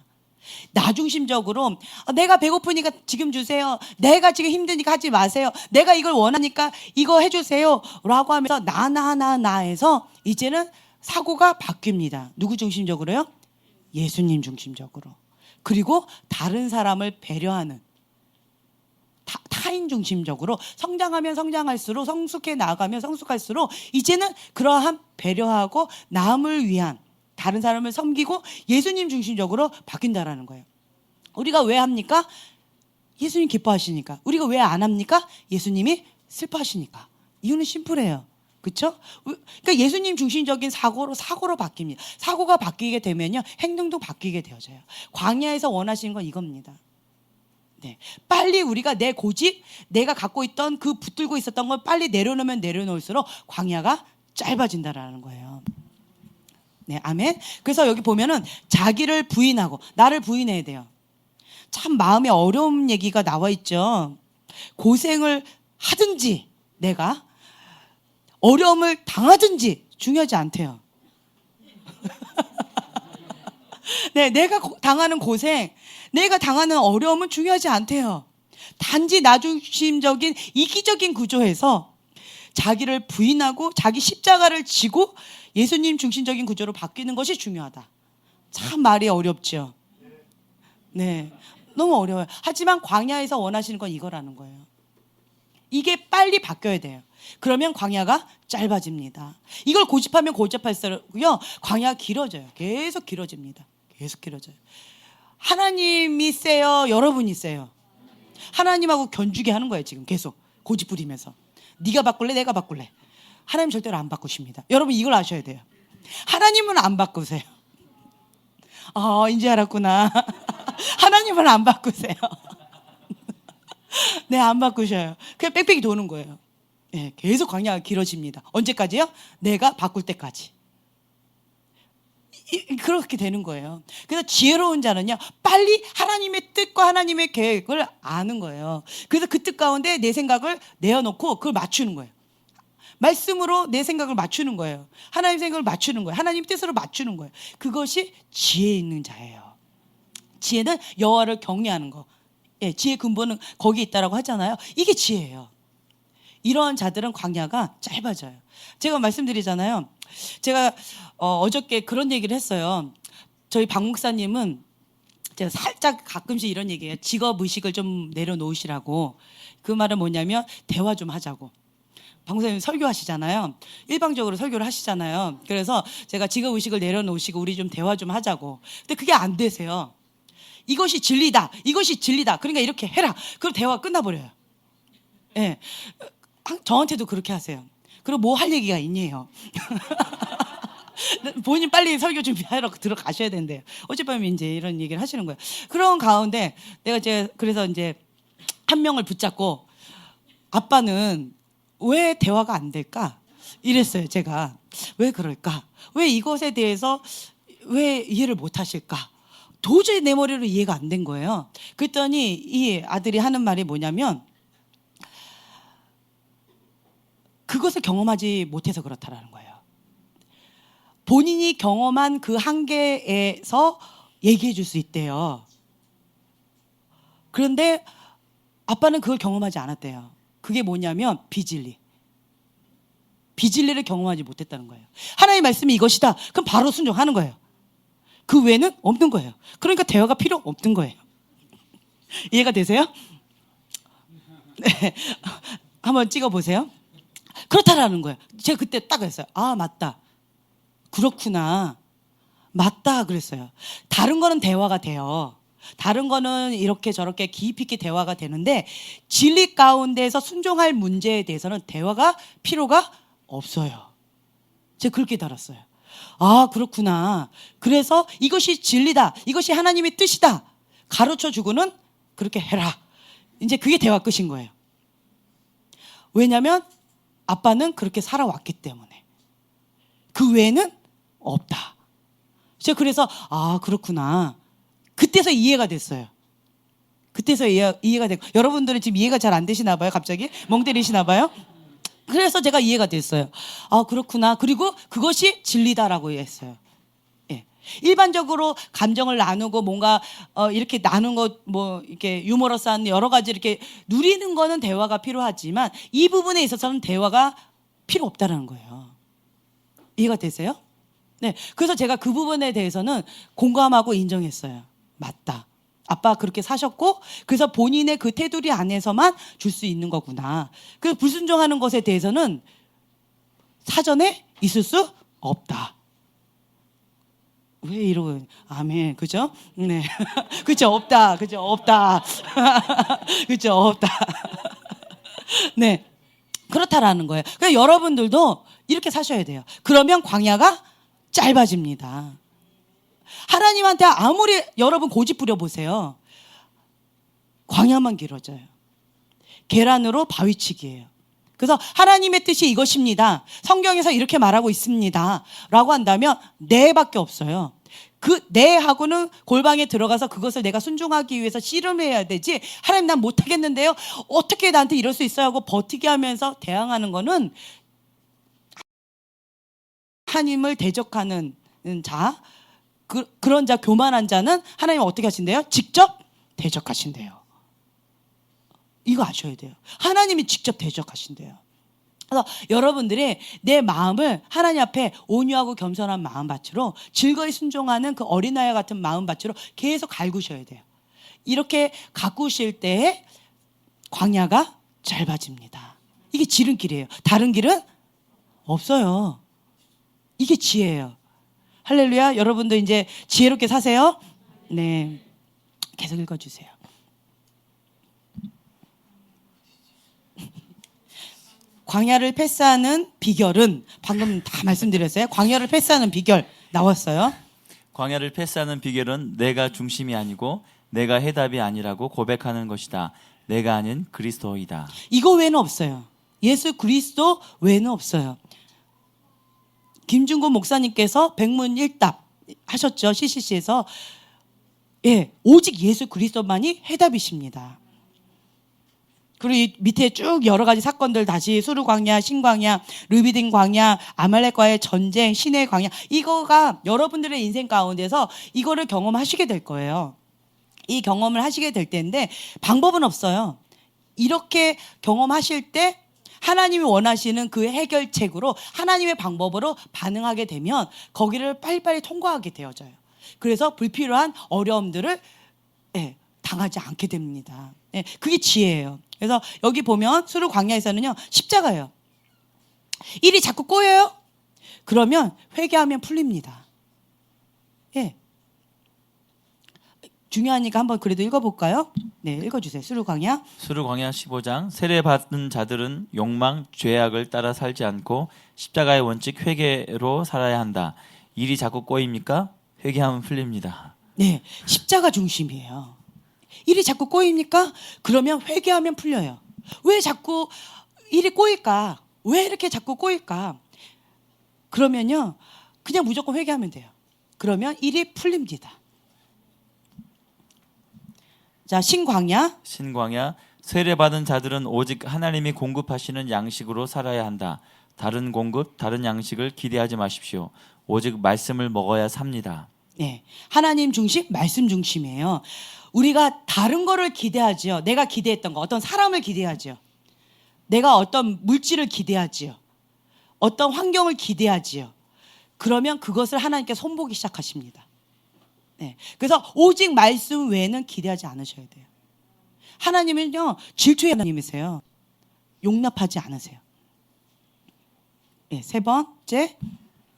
나 중심적으로 내가 배고프니까 지금 주세요, 내가 지금 힘드니까 하지 마세요, 내가 이걸 원하니까 이거 해주세요 라고 하면서 나에서 이제는 사고가 바뀝니다. 누구 중심적으로요? 예수님 중심적으로. 그리고 다른 사람을 배려하는 타인 중심적으로 성장하면 성장할수록, 성숙해 나아가면 성숙할수록 이제는 그러한 배려하고 남을 위한, 다른 사람을 섬기고 예수님 중심적으로 바뀐다라는 거예요. 우리가 왜 합니까? 예수님 기뻐하시니까. 우리가 왜 안 합니까? 예수님이 슬퍼하시니까. 이유는 심플해요. 그렇죠? 그러니까 예수님 중심적인 사고로 바뀝니다. 사고가 바뀌게 되면요, 행동도 바뀌게 되어져요. 광야에서 원하시는 건 이겁니다. 네, 빨리 우리가 내 고집, 내가 갖고 있던 그 붙들고 있었던 걸 빨리 내려놓으면 내려놓을수록 광야가 짧아진다라는 거예요. 네, 아멘. 그래서 여기 보면은 자기를 부인하고, 나를 부인해야 돼요. 참 마음에 어려운 얘기가 나와 있죠. 고생을 하든지 내가 어려움을 당하든지 중요하지 않대요. 네, 내가 당하는 고생, 내가 당하는 어려움은 중요하지 않대요. 단지 나중심적인 이기적인 구조에서 자기를 부인하고 자기 십자가를 지고 예수님 중심적인 구조로 바뀌는 것이 중요하다. 참 말이 어렵죠. 네, 너무 어려워요. 하지만 광야에서 원하시는 건 이거라는 거예요. 이게 빨리 바뀌어야 돼요. 그러면 광야가 짧아집니다. 이걸 고집하면 고집할수록요, 광야가 길어져요. 계속 길어집니다. 계속 길어져요. 하나님이 세요, 여러분이 세요? 하나님하고 견주게 하는 거예요. 지금 계속 고집 부리면서. 네가 바꿀래, 내가 바꿀래. 하나님 절대로 안 바꾸십니다. 여러분 이걸 아셔야 돼요. 하나님은 안 바꾸세요. 이제 알았구나. 하나님은 안 바꾸세요. 네, 안 바꾸셔요. 그냥 빽빽이 도는 거예요. 네, 계속 광야가 길어집니다. 언제까지요? 내가 바꿀 때까지. 그렇게 되는 거예요. 그래서 지혜로운 자는요, 빨리 하나님의 뜻과 하나님의 계획을 아는 거예요. 그래서 그 뜻 가운데 내 생각을 내어놓고 그걸 맞추는 거예요. 말씀으로 내 생각을 맞추는 거예요. 하나님 생각을 맞추는 거예요. 하나님 뜻으로 맞추는 거예요. 그것이 지혜 있는 자예요. 지혜는 여호와를 경외하는 거. 예, 지혜의 근본은 거기에 있다라고 하잖아요. 이게 지혜예요. 이러한 자들은 광야가 짧아져요. 제가 말씀드리잖아요. 제가 어저께 그런 얘기를 했어요. 저희 박 목사님은 제가 살짝 가끔씩 이런 얘기해요. 직업의식을 좀 내려놓으시라고. 그 말은 뭐냐면 대화 좀 하자고. 박 목사님 설교하시잖아요. 일방적으로 설교를 하시잖아요. 그래서 제가 직업의식을 내려놓으시고 우리 좀 대화 좀 하자고. 근데 그게 안 되세요. 이것이 진리다, 이것이 진리다, 그러니까 이렇게 해라. 그럼 대화가 끝나버려요. 예, 저한테도 그렇게 하세요. 그리고 뭐 할 얘기가 있니요? 본인 빨리 설교 준비하러 들어가셔야 된대요. 어젯밤에 이제 이런 얘기를 하시는 거예요. 그런 가운데 내가 그래서 이제 한 명을 붙잡고, 아빠는 왜 대화가 안 될까? 이랬어요. 제가 왜 그럴까? 왜 이것에 대해서 왜 이해를 못 하실까? 도저히 내 머리로 이해가 안 된 거예요. 그랬더니 이 아들이 하는 말이 뭐냐면, 그것을 경험하지 못해서 그렇다라는 거예요. 본인이 경험한 그 한계에서 얘기해 줄 수 있대요. 그런데 아빠는 그걸 경험하지 않았대요. 그게 뭐냐면 비진리. 비진리를 경험하지 못했다는 거예요. 하나님의 말씀이 이것이다. 그럼 바로 순종하는 거예요. 그 외에는 없는 거예요. 그러니까 대화가 필요 없는 거예요. 이해가 되세요? 네. 한번 찍어보세요. 그렇다라는 거예요. 제가 그때 딱 그랬어요. 아, 맞다. 그렇구나. 맞다 그랬어요. 다른 거는 대화가 돼요. 다른 거는 이렇게 저렇게 깊이 있게 대화가 되는데 진리 가운데서 순종할 문제에 대해서는 대화가 필요가 없어요. 제가 그렇게 달았어요. 아, 그렇구나. 그래서 이것이 진리다. 이것이 하나님의 뜻이다. 가르쳐 주고는 그렇게 해라. 이제 그게 대화 끝인 거예요. 왜냐하면 아빠는 그렇게 살아왔기 때문에. 그 외에는 없다. 제가 그래서 아, 그렇구나. 그때서 이해가 됐어요. 그때서 이해가 됐고, 여러분들은 지금 이해가 잘 안 되시나 봐요. 갑자기 멍 때리시나 봐요. 그래서 제가 이해가 됐어요. 아, 그렇구나. 그리고 그것이 진리다라고 했어요. 예. 일반적으로 감정을 나누고 뭔가 이렇게 나눈 것, 뭐 이렇게 유머러스한 여러 가지 이렇게 누리는 거는 대화가 필요하지만 이 부분에 있어서는 대화가 필요 없다는 거예요. 이해가 되세요? 네. 그래서 제가 그 부분에 대해서는 공감하고 인정했어요. 맞다. 아빠 그렇게 사셨고, 그래서 본인의 그 테두리 안에서만 줄 수 있는 거구나. 그 불순종하는 것에 대해서는 사전에 있을 수 없다. 왜 이러고, 아멘. 그죠? 네. 그죠? 없다. 그죠? 없다. 그죠? 없다. 네. 그렇다라는 거예요. 그러니까 여러분들도 이렇게 사셔야 돼요. 그러면 광야가 짧아집니다. 하나님한테 아무리 여러분 고집 부려보세요. 광야만 길어져요. 계란으로 바위치기예요. 그래서 하나님의 뜻이 이것입니다. 성경에서 이렇게 말하고 있습니다. 라고 한다면 네밖에 없어요. 그 네하고는 골방에 들어가서 그것을 내가 순종하기 위해서 씨름해야 되지, 하나님 난 못하겠는데요, 어떻게 나한테 이럴 수 있어요 하고 버티게 하면서 대항하는 거는 하나님을 대적하는 자, 그런 자, 교만한 자는 하나님 어떻게 하신대요? 직접 대적하신대요. 이거 아셔야 돼요. 하나님이 직접 대적하신대요. 그래서 여러분들이 내 마음을 하나님 앞에 온유하고 겸손한 마음밭으로, 즐거이 순종하는 그 어린아이 같은 마음밭으로 계속 갈구셔야 돼요. 이렇게 가꾸실 때에 광야가 짧아집니다. 이게 지름길이에요. 다른 길은 없어요. 이게 지혜예요. 할렐루야. 여러분도 이제 지혜롭게 사세요. 네, 계속 읽어주세요. 광야를 패스하는 비결은 방금 다 말씀드렸어요. 광야를 패스하는 비결 나왔어요. 광야를 패스하는 비결은 내가 중심이 아니고 내가 해답이 아니라고 고백하는 것이다. 내가 아닌 그리스도이다. 이거 외에는 없어요. 예수 그리스도 외에는 없어요. 김준곤 목사님께서 백문일답 하셨죠. CCC에서. 예, 오직 예수 그리스도만이 해답이십니다. 그리고 이 밑에 쭉 여러 가지 사건들, 다시 수르 광야, 신광야, 르비딘 광야, 아말렉과의 전쟁, 신의 광야, 이거가 여러분들의 인생 가운데서 이거를 경험하시게 될 거예요. 이 경험을 하시게 될 텐데 방법은 없어요. 이렇게 경험하실 때 하나님이 원하시는 그 해결책으로, 하나님의 방법으로 반응하게 되면 거기를 빨리빨리 통과하게 되어져요. 그래서 불필요한 어려움들을 당하지 않게 됩니다. 그게 지혜예요. 그래서 여기 보면 수르 광야에서는요, 십자가예요. 일이 자꾸 꼬여요? 그러면 회개하면 풀립니다. 예. 중요하니까 한번 그래도 읽어볼까요? 네, 읽어주세요. 수르 광야. 수르 광야 15장. 세례받은 자들은 욕망, 죄악을 따라 살지 않고 십자가의 원칙 회개로 살아야 한다. 일이 자꾸 꼬입니까? 회개하면 풀립니다. 네, 십자가 중심이에요. 일이 자꾸 꼬입니까? 그러면 회개하면 풀려요. 왜 자꾸 일이 꼬일까? 왜 이렇게 자꾸 꼬일까? 그러면요, 그냥 무조건 회개하면 돼요. 그러면 일이 풀립니다. 자, 신광야. 신광야. 세례받은 자들은 오직 하나님이 공급하시는 양식으로 살아야 한다. 다른 공급, 다른 양식을 기대하지 마십시오. 오직 말씀을 먹어야 삽니다. 네, 하나님 중심, 말씀 중심이에요. 우리가 다른 거를 기대하지요. 내가 기대했던 거, 어떤 사람을 기대하지요. 내가 어떤 물질을 기대하지요. 어떤 환경을 기대하지요. 그러면 그것을 하나님께 손보기 시작하십니다. 네, 그래서 오직 말씀 외에는 기대하지 않으셔야 돼요. 하나님은요, 질투의 하나님이세요. 용납하지 않으세요. 네, 세 번째,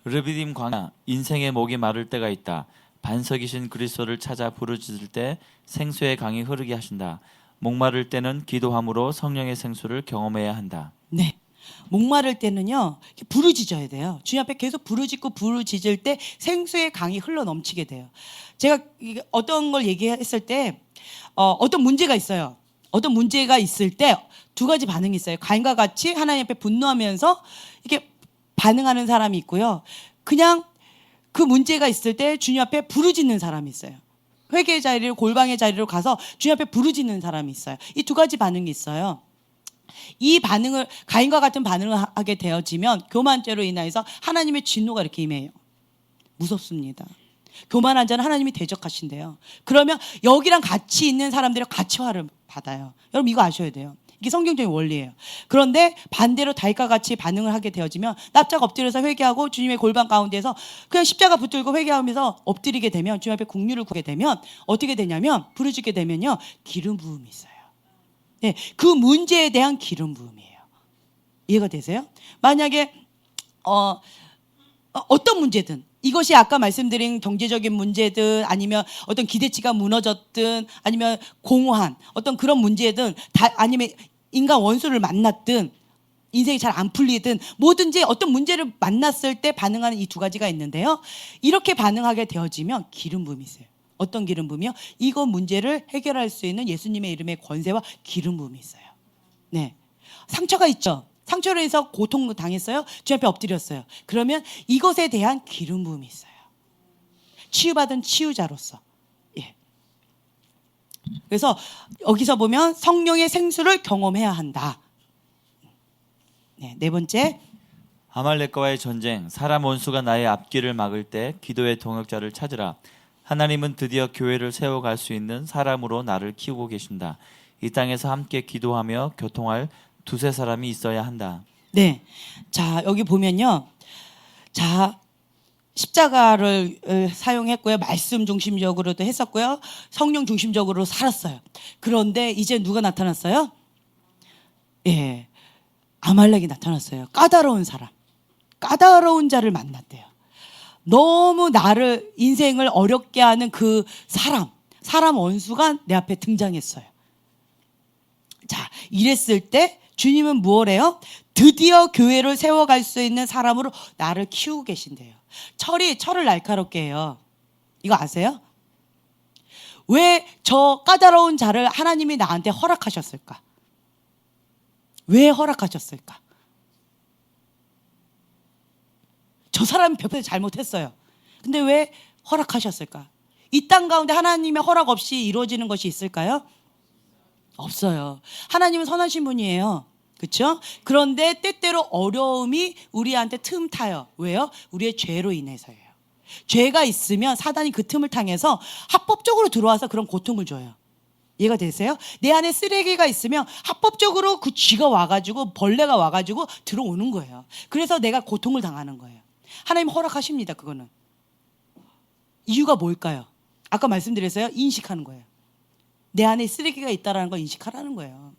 르비딤 광야, 인생의 목이 마를 때가 있다. 반석이신 그리스도를 찾아 부르짖을 때 생수의 강이 흐르게 하신다. 목마를 때는 기도함으로 성령의 생수를 경험해야 한다. 네, 목마를 때는요, 이렇게 부르짖어야 돼요. 주님 앞에 계속 부르짖을 때 생수의 강이 흘러 넘치게 돼요. 제가 어떤 걸 얘기했을 때 어떤 문제가 있어요. 어떤 문제가 있을 때 두 가지 반응이 있어요. 가인과 같이 하나님 앞에 분노하면서 이렇게 반응하는 사람이 있고요. 그냥 그 문제가 있을 때 주님 앞에 부르짖는 사람이 있어요. 회개의 자리로, 골방의 자리로 가서 주님 앞에 부르짖는 사람이 있어요. 이 두 가지 반응이 있어요. 이 반응을, 가인과 같은 반응을 하게 되어지면 교만죄로 인하여서 하나님의 진노가 이렇게 임해요. 무섭습니다. 교만한 자는 하나님이 대적하신대요. 그러면 여기랑 같이 있는 사람들이 같이 화를 받아요. 여러분 이거 아셔야 돼요. 이게 성경적인 원리예요. 그런데 반대로 다윗과 같이 반응을 하게 되어지면 납작 엎드려서 회개하고 주님의 골방 가운데서 그냥 십자가 붙들고 회개하면서 엎드리게 되면, 주님 앞에 긍휼을 구하게 되면 어떻게 되냐면, 부르짖게 되면요, 기름 부음이 있어요. 네, 그 문제에 대한 기름 부음이에요. 이해가 되세요? 만약에 어떤 문제든, 이것이 아까 말씀드린 경제적인 문제든 아니면 어떤 기대치가 무너졌든 아니면 공허한 어떤 그런 문제든 아니면 인간 원수를 만났든 인생이 잘 안 풀리든 뭐든지 어떤 문제를 만났을 때 반응하는 이 두 가지가 있는데요. 이렇게 반응하게 되어지면 기름 부음이 있어요. 어떤 기름 부음이요? 이거 문제를 해결할 수 있는 예수님의 이름의 권세와 기름 부음이 있어요. 네, 상처가 있죠. 상처로 해서 고통 당했어요. 주 앞에 엎드렸어요. 그러면 이것에 대한 기름 부음이 있어요. 치유받은 치유자로서. 예. 그래서 여기서 보면 성령의 생수를 경험해야 한다. 네, 네 번째, 아말렉과의 전쟁, 사람 원수가 나의 앞길을 막을 때 기도의 동역자를 찾으라. 하나님은 드디어 교회를 세워갈 수 있는 사람으로 나를 키우고 계신다. 이 땅에서 함께 기도하며 교통할 두세 사람이 있어야 한다. 네, 자 여기 보면요, 자 십자가를 사용했고요, 말씀 중심적으로도 했었고요, 성령 중심적으로 살았어요. 그런데 이제 누가 나타났어요? 예, 아말렉이 나타났어요. 까다로운 사람, 까다로운 자를 만났대요. 너무 나를, 인생을 어렵게 하는 그 사람 원수가 내 앞에 등장했어요. 자, 이랬을 때 주님은 무엇래요? 드디어 교회를 세워갈 수 있는 사람으로 나를 키우고 계신대요. 철을 날카롭게 해요. 이거 아세요? 왜 저 까다로운 자를 하나님이 나한테 허락하셨을까? 왜 허락하셨을까? 저 사람이 100% 잘못했어요. 근데 왜 허락하셨을까? 이 땅 가운데 하나님의 허락 없이 이루어지는 것이 있을까요? 없어요. 하나님은 선하신 분이에요. 그렇죠? 그런데 때때로 어려움이 우리한테 틈 타요. 왜요? 우리의 죄로 인해서예요. 죄가 있으면 사단이 그 틈을 탕해서 합법적으로 들어와서 그런 고통을 줘요. 이해가 되세요? 내 안에 쓰레기가 있으면 합법적으로 그 쥐가 와가지고, 벌레가 와가지고 들어오는 거예요. 그래서 내가 고통을 당하는 거예요. 하나님 허락하십니다. 그거는. 이유가 뭘까요? 아까 말씀드렸어요. 인식하는 거예요. 내 안에 쓰레기가 있다는 걸 인식하라는 거예요.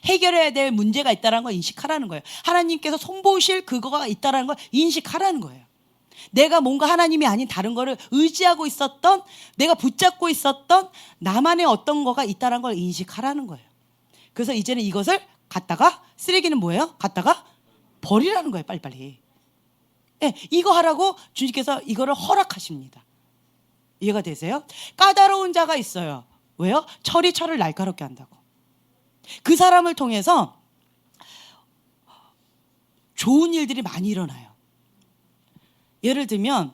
해결해야 될 문제가 있다는 걸 인식하라는 거예요. 하나님께서 손보실 그거가 있다는 걸 인식하라는 거예요. 내가 뭔가 하나님이 아닌 다른 거를 의지하고 있었던, 내가 붙잡고 있었던 나만의 어떤 거가 있다는 걸 인식하라는 거예요. 그래서 이제는 이것을 갖다가, 쓰레기는 뭐예요? 갖다가 버리라는 거예요. 빨리빨리. 네, 이거 하라고 주님께서 이거를 허락하십니다. 이해가 되세요? 까다로운 자가 있어요. 왜요? 철이 철을 날카롭게 한다고. 그 사람을 통해서 좋은 일들이 많이 일어나요. 예를 들면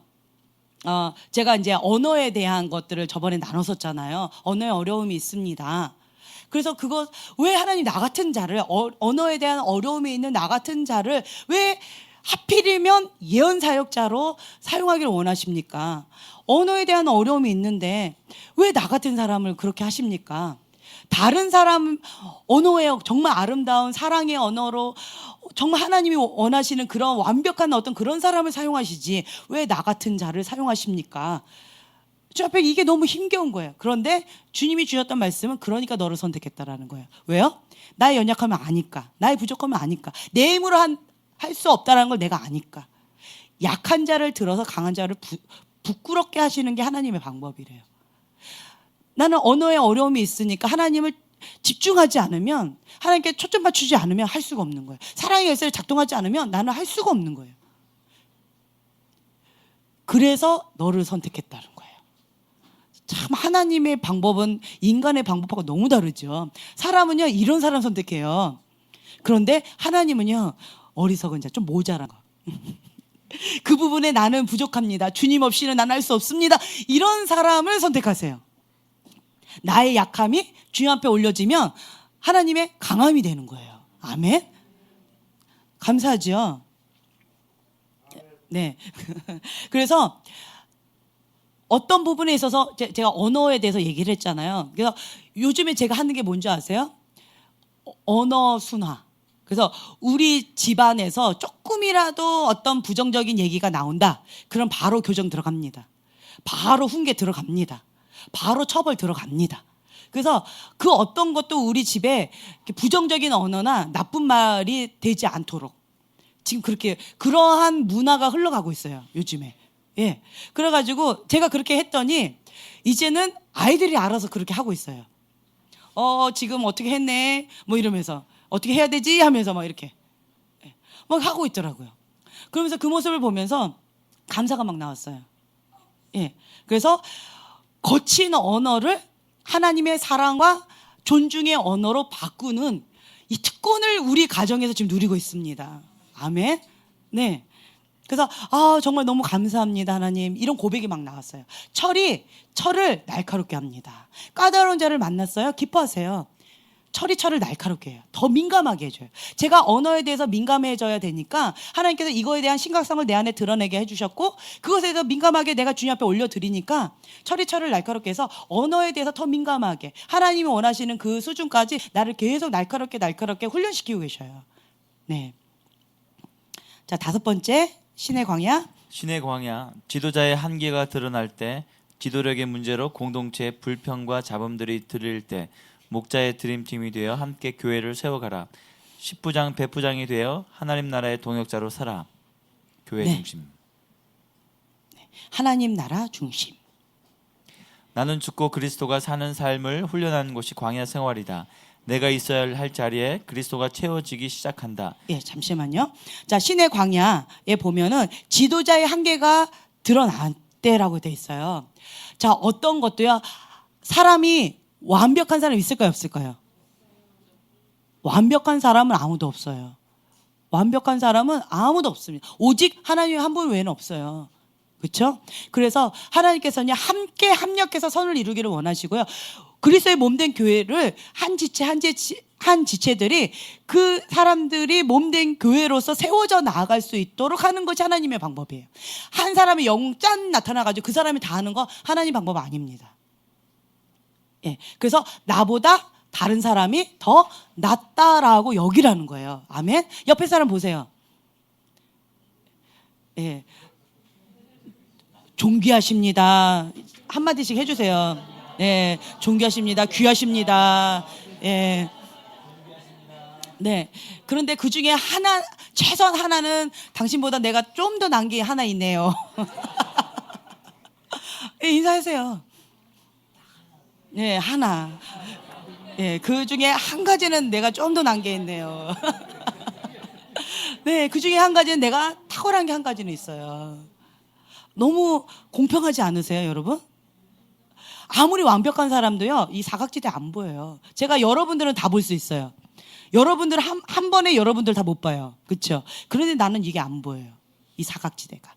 제가 이제 언어에 대한 것들을 저번에 나눴었잖아요. 언어에 어려움이 있습니다. 그래서 그거 왜 하나님 나 같은 자를, 언어에 대한 어려움이 있는 나 같은 자를 왜 하필이면 예언 사역자로 사용하기를 원하십니까? 언어에 대한 어려움이 있는데 왜 나 같은 사람을 그렇게 하십니까? 다른 사람 언어에 정말 아름다운 사랑의 언어로 정말 하나님이 원하시는 그런 완벽한 어떤 그런 사람을 사용하시지 왜 나 같은 자를 사용하십니까? 저 앞에 이게 너무 힘겨운 거예요. 그런데 주님이 주셨던 말씀은 그러니까 너를 선택했다라는 거예요. 왜요? 나의 연약함을 아니까, 나의 부족함을 아니까, 내 힘으로 할 수 없다는 걸 내가 아니까. 약한 자를 들어서 강한 자를 부끄럽게 하시는 게 하나님의 방법이래요. 나는 언어에 어려움이 있으니까 하나님을 집중하지 않으면, 하나님께 초점 맞추지 않으면 할 수가 없는 거예요. 사랑의 열쇠를 작동하지 않으면 나는 할 수가 없는 거예요. 그래서 너를 선택했다는 거예요. 참 하나님의 방법은 인간의 방법하고 너무 다르죠. 사람은요 이런 사람 선택해요. 그런데 하나님은요 어리석은 자, 좀 모자란 거. 그 부분에 나는 부족합니다. 주님 없이는 난 할 수 없습니다. 이런 사람을 선택하세요. 나의 약함이 주님 앞에 올려지면 하나님의 강함이 되는 거예요. 아멘. 감사하죠. 네. 그래서 어떤 부분에 있어서 제가 언어에 대해서 얘기를 했잖아요. 그래서 요즘에 제가 하는 게 뭔지 아세요? 언어 순화. 그래서 우리 집안에서 조금이라도 어떤 부정적인 얘기가 나온다. 그럼 바로 교정 들어갑니다. 바로 훈계 들어갑니다. 바로 처벌 들어갑니다. 그래서 그 어떤 것도 우리 집에 부정적인 언어나 나쁜 말이 되지 않도록 지금 그렇게 그러한 문화가 흘러가고 있어요. 요즘에. 예. 그래가지고 제가 그렇게 했더니 이제는 아이들이 알아서 그렇게 하고 있어요. 지금 어떻게 했네? 뭐 이러면서 어떻게 해야 되지? 하면서 막 이렇게 막 하고 있더라고요. 그러면서 그 모습을 보면서 감사가 막 나왔어요. 예. 그래서 거친 언어를 하나님의 사랑과 존중의 언어로 바꾸는 이 특권을 우리 가정에서 지금 누리고 있습니다. 아멘. 네. 그래서 정말 너무 감사합니다 하나님. 이런 고백이 막 나왔어요. 철을 날카롭게 합니다. 까다로운 자를 만났어요. 기뻐하세요. 철을 날카롭게 해요. 더 민감하게 해줘요. 제가 언어에 대해서 민감해져야 되니까 하나님께서 이거에 대한 심각성을 내 안에 드러내게 해주셨고, 그것에 대해서 민감하게 내가 주님 앞에 올려드리니까 철을 날카롭게 해서 언어에 대해서 더 민감하게 하나님이 원하시는 그 수준까지 나를 계속 날카롭게 훈련시키고 계셔요. 네. 자, 5번째 신의 광야. 신의 광야. 지도자의 한계가 드러날 때, 지도력의 문제로 공동체의 불평과 잡음들이 들릴 때 목자의 드림팀이 되어 함께 교회를 세워가라. 십부장 백부장이 되어 하나님 나라의 동역자로 살아. 교회 네. 중심. 하나님 나라 중심. 나는 죽고 그리스도가 사는 삶을 훈련하는 곳이 광야 생활이다. 내가 있어야 할 자리에 그리스도가 채워지기 시작한다. 예, 잠시만요. 자, 신의 광야에 보면은 지도자의 한계가 드러났대라고 돼 있어요. 자, 어떤 것도요. 사람이 완벽한 사람이 있을까요, 없을까요? 완벽한 사람은 아무도 없어요. 완벽한 사람은 아무도 없습니다. 오직 하나님 한 분 외에는 없어요. 그렇죠? 그래서 하나님께서는 함께 협력해서 선을 이루기를 원하시고요. 그리스도의 몸된 교회를 한 지체들이 그 사람들이 몸된 교회로서 세워져 나아갈 수 있도록 하는 것이 하나님의 방법이에요. 한 사람의 영웅 짠 나타나가지고 그 사람이 다 하는 거 하나님 방법 아닙니다. 예, 그래서 나보다 다른 사람이 더 낫다라고 여기라는 거예요. 아멘. 옆에 사람 보세요. 예, 존귀하십니다. 한마디씩 해주세요. 예, 존귀하십니다. 귀하십니다. 예. 네. 그런데 그 중에 최소한 하나는 당신보다 내가 좀 더 난 게 하나 있네요. 예, 인사하세요. 네, 하나. 예, 그 중에 한 가지는 내가 좀 더 난 게 있네요. 네, 그 중에 한 가지는 내가 탁월한 게 한 가지는 있어요. 너무 공평하지 않으세요, 여러분? 아무리 완벽한 사람도요, 이 사각지대 안 보여요. 제가 여러분들은 다 볼 수 있어요. 여러분들 한 번에 여러분들 다 못 봐요. 그렇죠? 그런데 나는 이게 안 보여요. 이 사각지대가.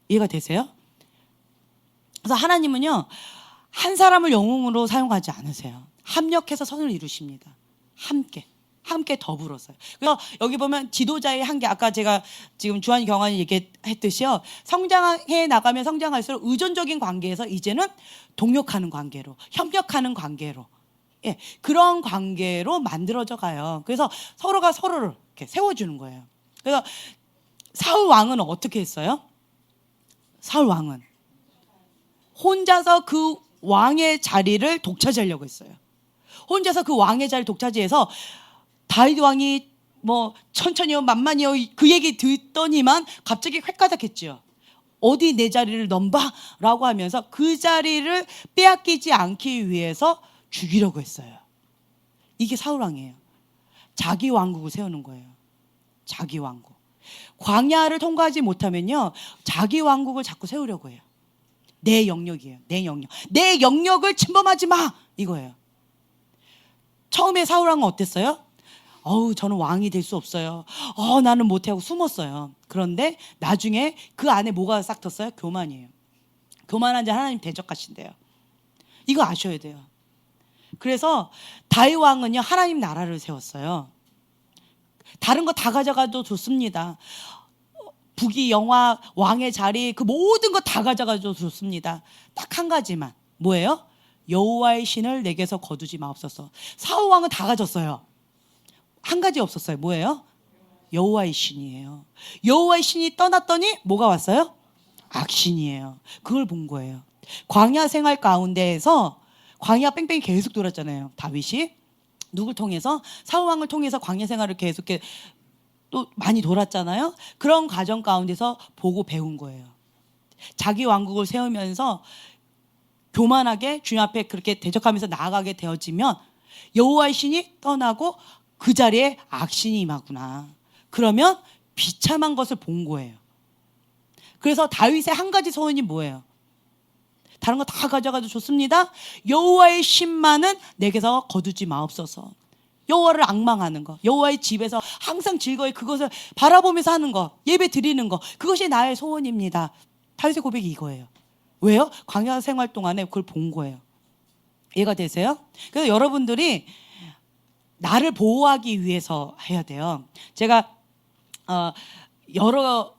이해가 되세요? 그래서 하나님은요, 한 사람을 영웅으로 사용하지 않으세요. 합력해서 선을 이루십니다. 함께. 함께 더불어서요. 그래서 여기 보면 지도자의 한계, 아까 제가 지금 주한 경환이 얘기했듯이요. 성장해 나가면 성장할수록 의존적인 관계에서 이제는 동력하는 관계로, 협력하는 관계로, 예, 그런 관계로 만들어져 가요. 그래서 서로가 서로를 이렇게 세워주는 거예요. 그래서 사울 왕은 어떻게 했어요? 사울 왕은 혼자서 그 왕의 자리를 독차지하려고 했어요. 혼자서 그 왕의 자리를 독차지해서 다윗 왕이 뭐 천천히요 만만히요 그 얘기 듣더니만 갑자기 획가닥했죠. 어디 내 자리를 넘봐 라고 하면서 그 자리를 빼앗기지 않기 위해서 죽이려고 했어요. 이게 사울 왕이에요. 자기 왕국을 세우는 거예요. 자기 왕국. 광야를 통과하지 못하면요 자기 왕국을 자꾸 세우려고 해요. 내 영역이에요. 내 영역. 내 영역을 침범하지 마 이거예요. 처음에 사울 왕은 어땠어요? 저는 왕이 될 수 없어요. 나는 못해 하고 숨었어요. 그런데 나중에 그 안에 뭐가 싹 텄어요? 교만이에요. 교만한 자 하나님 대적하신대요. 이거 아셔야 돼요. 그래서 다윗 왕은요 하나님 나라를 세웠어요. 다른 거 다 가져가도 좋습니다. 부귀 영화 왕의 자리 그 모든 거 다 가져가도 좋습니다. 딱 한 가지만 뭐예요? 여호와의 신을 내게서 거두지 마옵소서. 사울 왕은 다 가졌어요. 한 가지 없었어요. 뭐예요? 여호와의 신이에요. 여호와의 신이 떠났더니 뭐가 왔어요? 악신이에요. 그걸 본 거예요. 광야 생활 가운데에서 광야 뺑뺑이 계속 돌았잖아요. 다윗이 누굴 통해서? 사울 왕을 통해서 광야 생활을 계속 또 많이 돌았잖아요. 그런 과정 가운데서 보고 배운 거예요. 자기 왕국을 세우면서 교만하게 주님 앞에 그렇게 대적하면서 나아가게 되어지면 여호와의 신이 떠나고 그 자리에 악신이 임하구나. 그러면 비참한 것을 본 거예요. 그래서 다윗의 한 가지 소원이 뭐예요? 다른 거 다 가져가도 좋습니다. 여호와의 신만은 내게서 거두지 마옵소서. 여호와를 앙망하는 거, 여호와의 집에서 항상 즐거이 그것을 바라보면서 하는 거, 예배 드리는 거, 그것이 나의 소원입니다. 다윗의 고백이 이거예요. 왜요? 광야 생활 동안에 그걸 본 거예요. 이해가 되세요? 그래서 여러분들이 나를 보호하기 위해서 해야 돼요. 제가 여러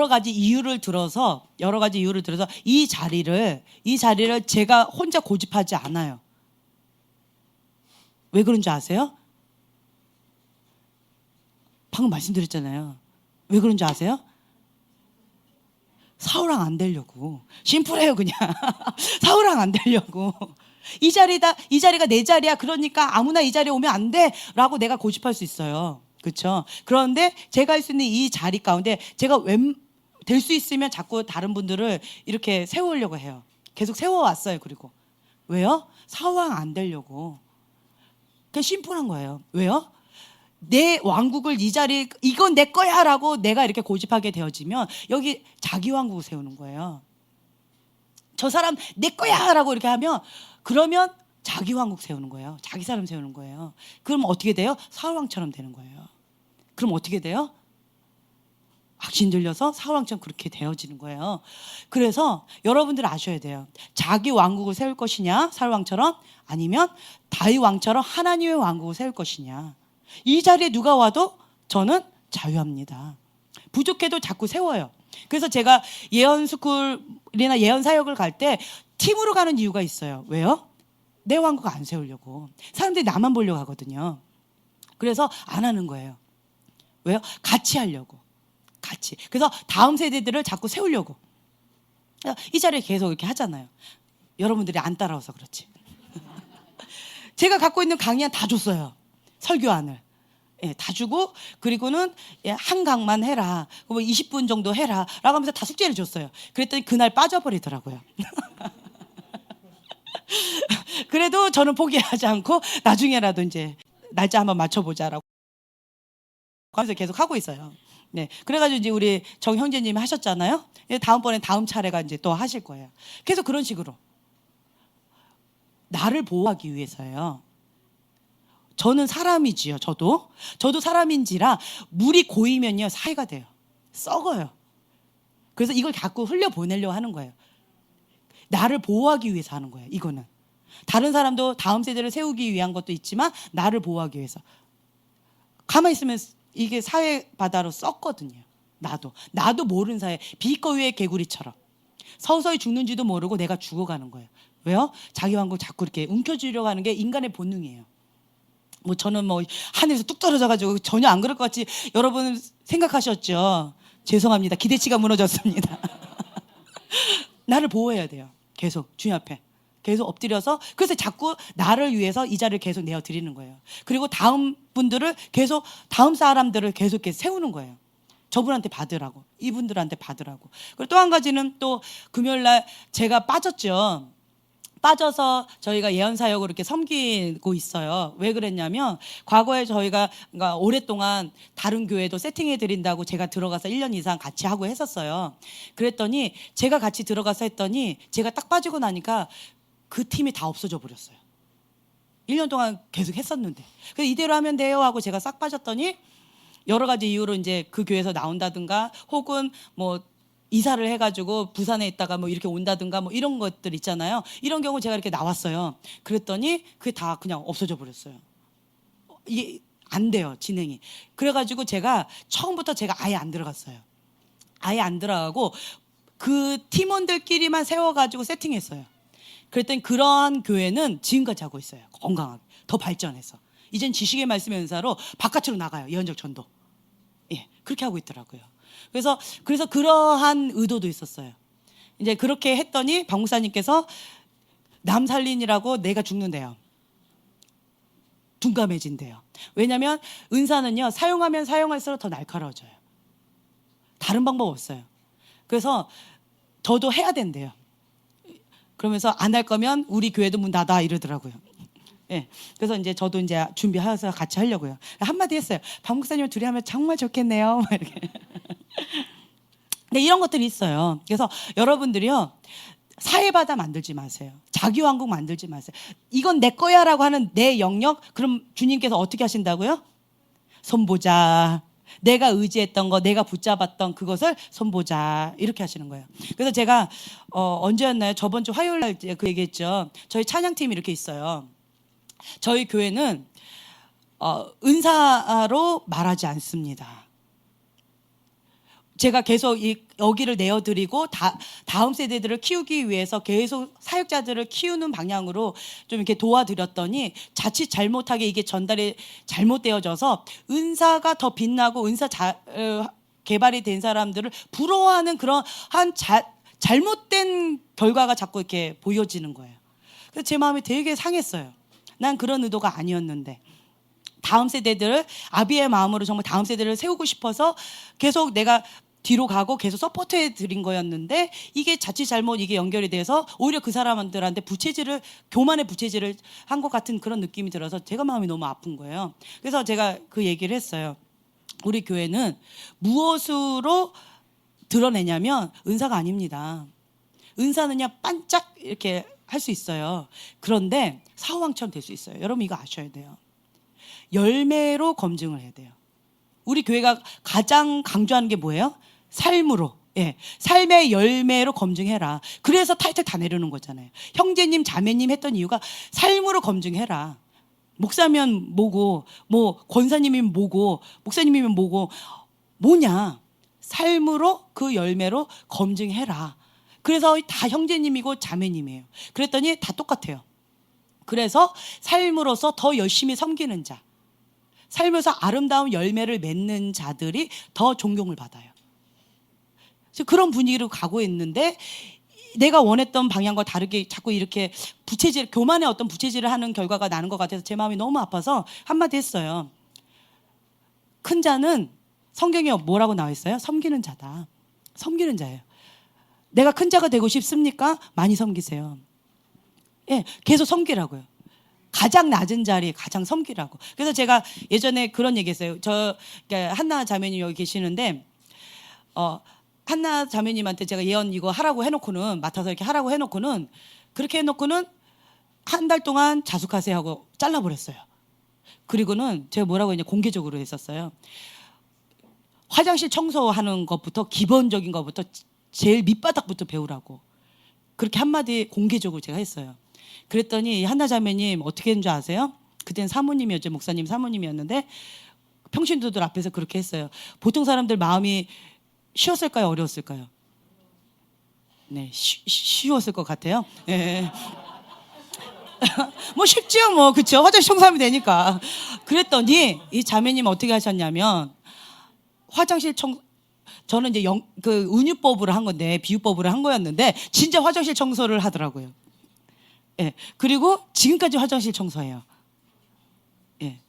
가지 이유를 들어서 이 자리를 제가 혼자 고집하지 않아요. 왜 그런지 아세요? 방금 말씀드렸잖아요. 왜 그런지 아세요? 사울왕 안 되려고. 심플해요 그냥. 사울왕 안 되려고. 이 자리가 내 자리야. 그러니까 아무나 이 자리에 오면 안 돼 라고 내가 고집할 수 있어요. 그렇죠? 그런데 제가 할 수 있는 이 자리 가운데 제가 될 수 있으면 자꾸 다른 분들을 이렇게 세우려고 해요. 계속 세워왔어요. 그리고 왜요? 사울왕 안 되려고. 그냥 심플한 거예요. 왜요? 내 왕국을 이 자리 이건 내 거야 라고 내가 이렇게 고집하게 되어지면 여기 자기 왕국을 세우는 거예요. 저 사람 내 거야 라고 이렇게 하면 그러면 자기 왕국 세우는 거예요. 자기 사람 세우는 거예요. 그럼 어떻게 돼요? 사울왕처럼 되는 거예요. 그럼 어떻게 돼요? 악신 들려서 사울왕처럼 그렇게 되어지는 거예요. 그래서 여러분들 아셔야 돼요. 자기 왕국을 세울 것이냐 사울왕처럼, 아니면 다윗 왕처럼 하나님의 왕국을 세울 것이냐. 이 자리에 누가 와도 저는 자유합니다. 부족해도 자꾸 세워요. 그래서 제가 예언스쿨이나 예언사역을 갈 때 팀으로 가는 이유가 있어요. 왜요? 내 왕국 안 세우려고. 사람들이 나만 보려고 하거든요. 그래서 안 하는 거예요. 왜요? 같이 하려고. 같이. 그래서 다음 세대들을 자꾸 세우려고. 이 자리에 계속 이렇게 하잖아요. 여러분들이 안 따라와서 그렇지. 제가 갖고 있는 강의안 다 줬어요. 설교안을. 예, 다 주고, 그리고는 한 강만 해라. 뭐 20분 정도 해라. 라고 하면서 다 숙제를 줬어요. 그랬더니 그날 빠져버리더라고요. 그래도 저는 포기하지 않고 나중에라도 이제 날짜 한번 맞춰보자라고 하면서 계속 하고 있어요. 네. 그래가지고 이제 우리 정 형제님이 하셨잖아요. 다음번에 다음 차례가 이제 또 하실 거예요. 계속 그런 식으로. 나를 보호하기 위해서요. 저는 사람이지요. 저도 사람인지라 물이 고이면요 사해가 돼요. 썩어요. 그래서 이걸 자꾸 흘려보내려고 하는 거예요. 나를 보호하기 위해서 하는 거예요. 이거는 다른 사람도 다음 세대를 세우기 위한 것도 있지만 나를 보호하기 위해서. 가만히 있으면 이게 사회 바다로 썩거든요. 나도 모르는 사이에 비거 위의 개구리처럼 서서히 죽는지도 모르고 내가 죽어가는 거예요. 왜요? 자기 왕국 자꾸 이렇게 움켜쥐려고 하는 게 인간의 본능이에요. 뭐 저는 뭐 하늘에서 뚝 떨어져가지고 전혀 안 그럴 것 같이 여러분 생각하셨죠? 죄송합니다. 기대치가 무너졌습니다. 나를 보호해야 돼요. 계속 주님 앞에 계속 엎드려서. 그래서 자꾸 나를 위해서 이 자리를 계속 내어드리는 거예요. 그리고 다음 분들을 계속, 다음 사람들을 계속 이렇게 세우는 거예요. 저분한테 받으라고, 이분들한테 받으라고. 그리고 또 한 가지는, 또 금요일날 제가 빠져서 저희가 예언사역으로 이렇게 섬기고 있어요. 왜 그랬냐면, 과거에 저희가 그러니까 오랫동안 다른 교회도 세팅해 드린다고 제가 들어가서 1년 이상 같이 하고 했었어요. 그랬더니 제가 같이 들어가서 했더니 제가 딱 빠지고 나니까 그 팀이 다 없어져 버렸어요. 1년 동안 계속 했었는데. 그래서 이대로 하면 돼요 하고 제가 싹 빠졌더니 여러 가지 이유로 이제 그 교회에서 나온다든가, 혹은 뭐 이사를 해가지고 부산에 있다가 뭐 이렇게 온다든가 뭐 이런 것들 있잖아요. 이런 경우 제가 이렇게 나왔어요. 그랬더니 그게 다 그냥 없어져 버렸어요. 이게 안 돼요, 진행이. 그래가지고 제가 처음부터 아예 안 들어갔어요. 아예 안 들어가고 그 팀원들끼리만 세워가지고 세팅했어요. 그랬더니 그러한 교회는 지금까지 하고 있어요. 건강하게 더 발전해서 이젠 지식의 말씀의 은사로 바깥으로 나가요. 예언적 전도. 예, 그렇게 하고 있더라고요. 그래서 그러한 의도도 있었어요. 이제 그렇게 했더니 박 목사님께서 남 살린이라고 내가 죽는데요. 둔감해진대요. 왜냐하면 은사는요, 사용하면 사용할수록 더 날카로워져요. 다른 방법 없어요. 그래서 저도 해야 된대요. 그러면서 안 할 거면 우리 교회도 문 닫아 이러더라고요. 예. 그래서 이제 저도 이제 준비해서 같이 하려고요. 한마디 했어요. 박 목사님 둘이 하면 정말 좋겠네요. 막 이렇게. 근데 이런 것들이 있어요. 그래서 여러분들이요, 사회바다 만들지 마세요. 자기 왕국 만들지 마세요. 이건 내 거야라고 하는 내 영역, 그럼 주님께서 어떻게 하신다고요? 손보자. 내가 의지했던 거, 내가 붙잡았던 그것을 손보자, 이렇게 하시는 거예요. 그래서 제가 언제였나요? 저번 주 화요일 날 그 얘기했죠. 저희 찬양팀이 이렇게 있어요. 저희 교회는 은사로 말하지 않습니다. 제가 계속 여기를 내어드리고 다음 세대들을 키우기 위해서 계속 사역자들을 키우는 방향으로 좀 이렇게 도와드렸더니 자칫 잘못하게 이게 전달이 잘못되어져서 은사가 더 빛나고 개발이 된 사람들을 부러워하는 그런 잘못된 결과가 자꾸 이렇게 보여지는 거예요. 그래서 제 마음이 되게 상했어요. 난 그런 의도가 아니었는데, 다음 세대들을 아비의 마음으로 정말 다음 세대를 세우고 싶어서 계속 내가 뒤로 가고 계속 서포트해 드린 거였는데, 이게 자칫 잘못 이게 연결이 돼서 오히려 그 사람들한테 교만의 부채질을 한 것 같은 그런 느낌이 들어서 제가 마음이 너무 아픈 거예요. 그래서 제가 그 얘기를 했어요. 우리 교회는 무엇으로 드러내냐면 은사가 아닙니다. 은사는요, 반짝 이렇게 할 수 있어요. 그런데 사후왕처럼 될 수 있어요. 여러분 이거 아셔야 돼요. 열매로 검증을 해야 돼요. 우리 교회가 가장 강조하는 게 뭐예요? 삶으로. 예, 삶의 열매로 검증해라. 그래서 타이틀 다 내려놓은 거잖아요. 형제님, 자매님 했던 이유가 삶으로 검증해라. 목사면 뭐고, 뭐 권사님이면 뭐고, 목사님이면 뭐고, 뭐냐? 삶으로 그 열매로 검증해라. 그래서 다 형제님이고 자매님이에요. 그랬더니 다 똑같아요. 그래서 삶으로서 더 열심히 섬기는 자, 살면서 아름다운 열매를 맺는 자들이 더 존경을 받아요. 그래서 그런 분위기로 가고 있는데, 내가 원했던 방향과 다르게 자꾸 이렇게 교만의 어떤 부채질을 하는 결과가 나는 것 같아서 제 마음이 너무 아파서 한마디 했어요. 큰 자는 성경에 뭐라고 나와 있어요? 섬기는 자다. 섬기는 자예요. 내가 큰 자가 되고 싶습니까? 많이 섬기세요. 예, 계속 섬기라고요. 가장 낮은 자리에 가장 섬기라고. 그래서 제가 예전에 그런 얘기했어요. 그러니까 한나 자매님 여기 계시는데, 한나 자매님한테 제가 예언 이거 하라고 해놓고는, 맡아서 이렇게 하라고 해놓고는, 그렇게 해놓고는 한 달 동안 자숙하세요 하고 잘라버렸어요. 그리고는 제가 뭐라고 했냐, 공개적으로 했었어요. 화장실 청소하는 것부터, 기본적인 것부터 제일 밑바닥부터 배우라고. 그렇게 한마디 공개적으로 제가 했어요. 그랬더니 한나 자매님 어떻게 했는 줄 아세요? 그때는 사모님이었죠. 목사님 사모님이었는데 평신도들 앞에서 그렇게 했어요. 보통 사람들 마음이 쉬웠을까요? 어려웠을까요? 네, 쉬웠을 것 같아요. 네. 뭐 쉽지요, 뭐. 그쵸? 화장실 청소하면 되니까. 그랬더니 이 자매님 어떻게 하셨냐면 화장실 저는 이제 그 은유법으로 한 건데, 비유법으로 한 거였는데 진짜 화장실 청소를 하더라고요. 예. 그리고 지금까지 화장실 청소해요. 예.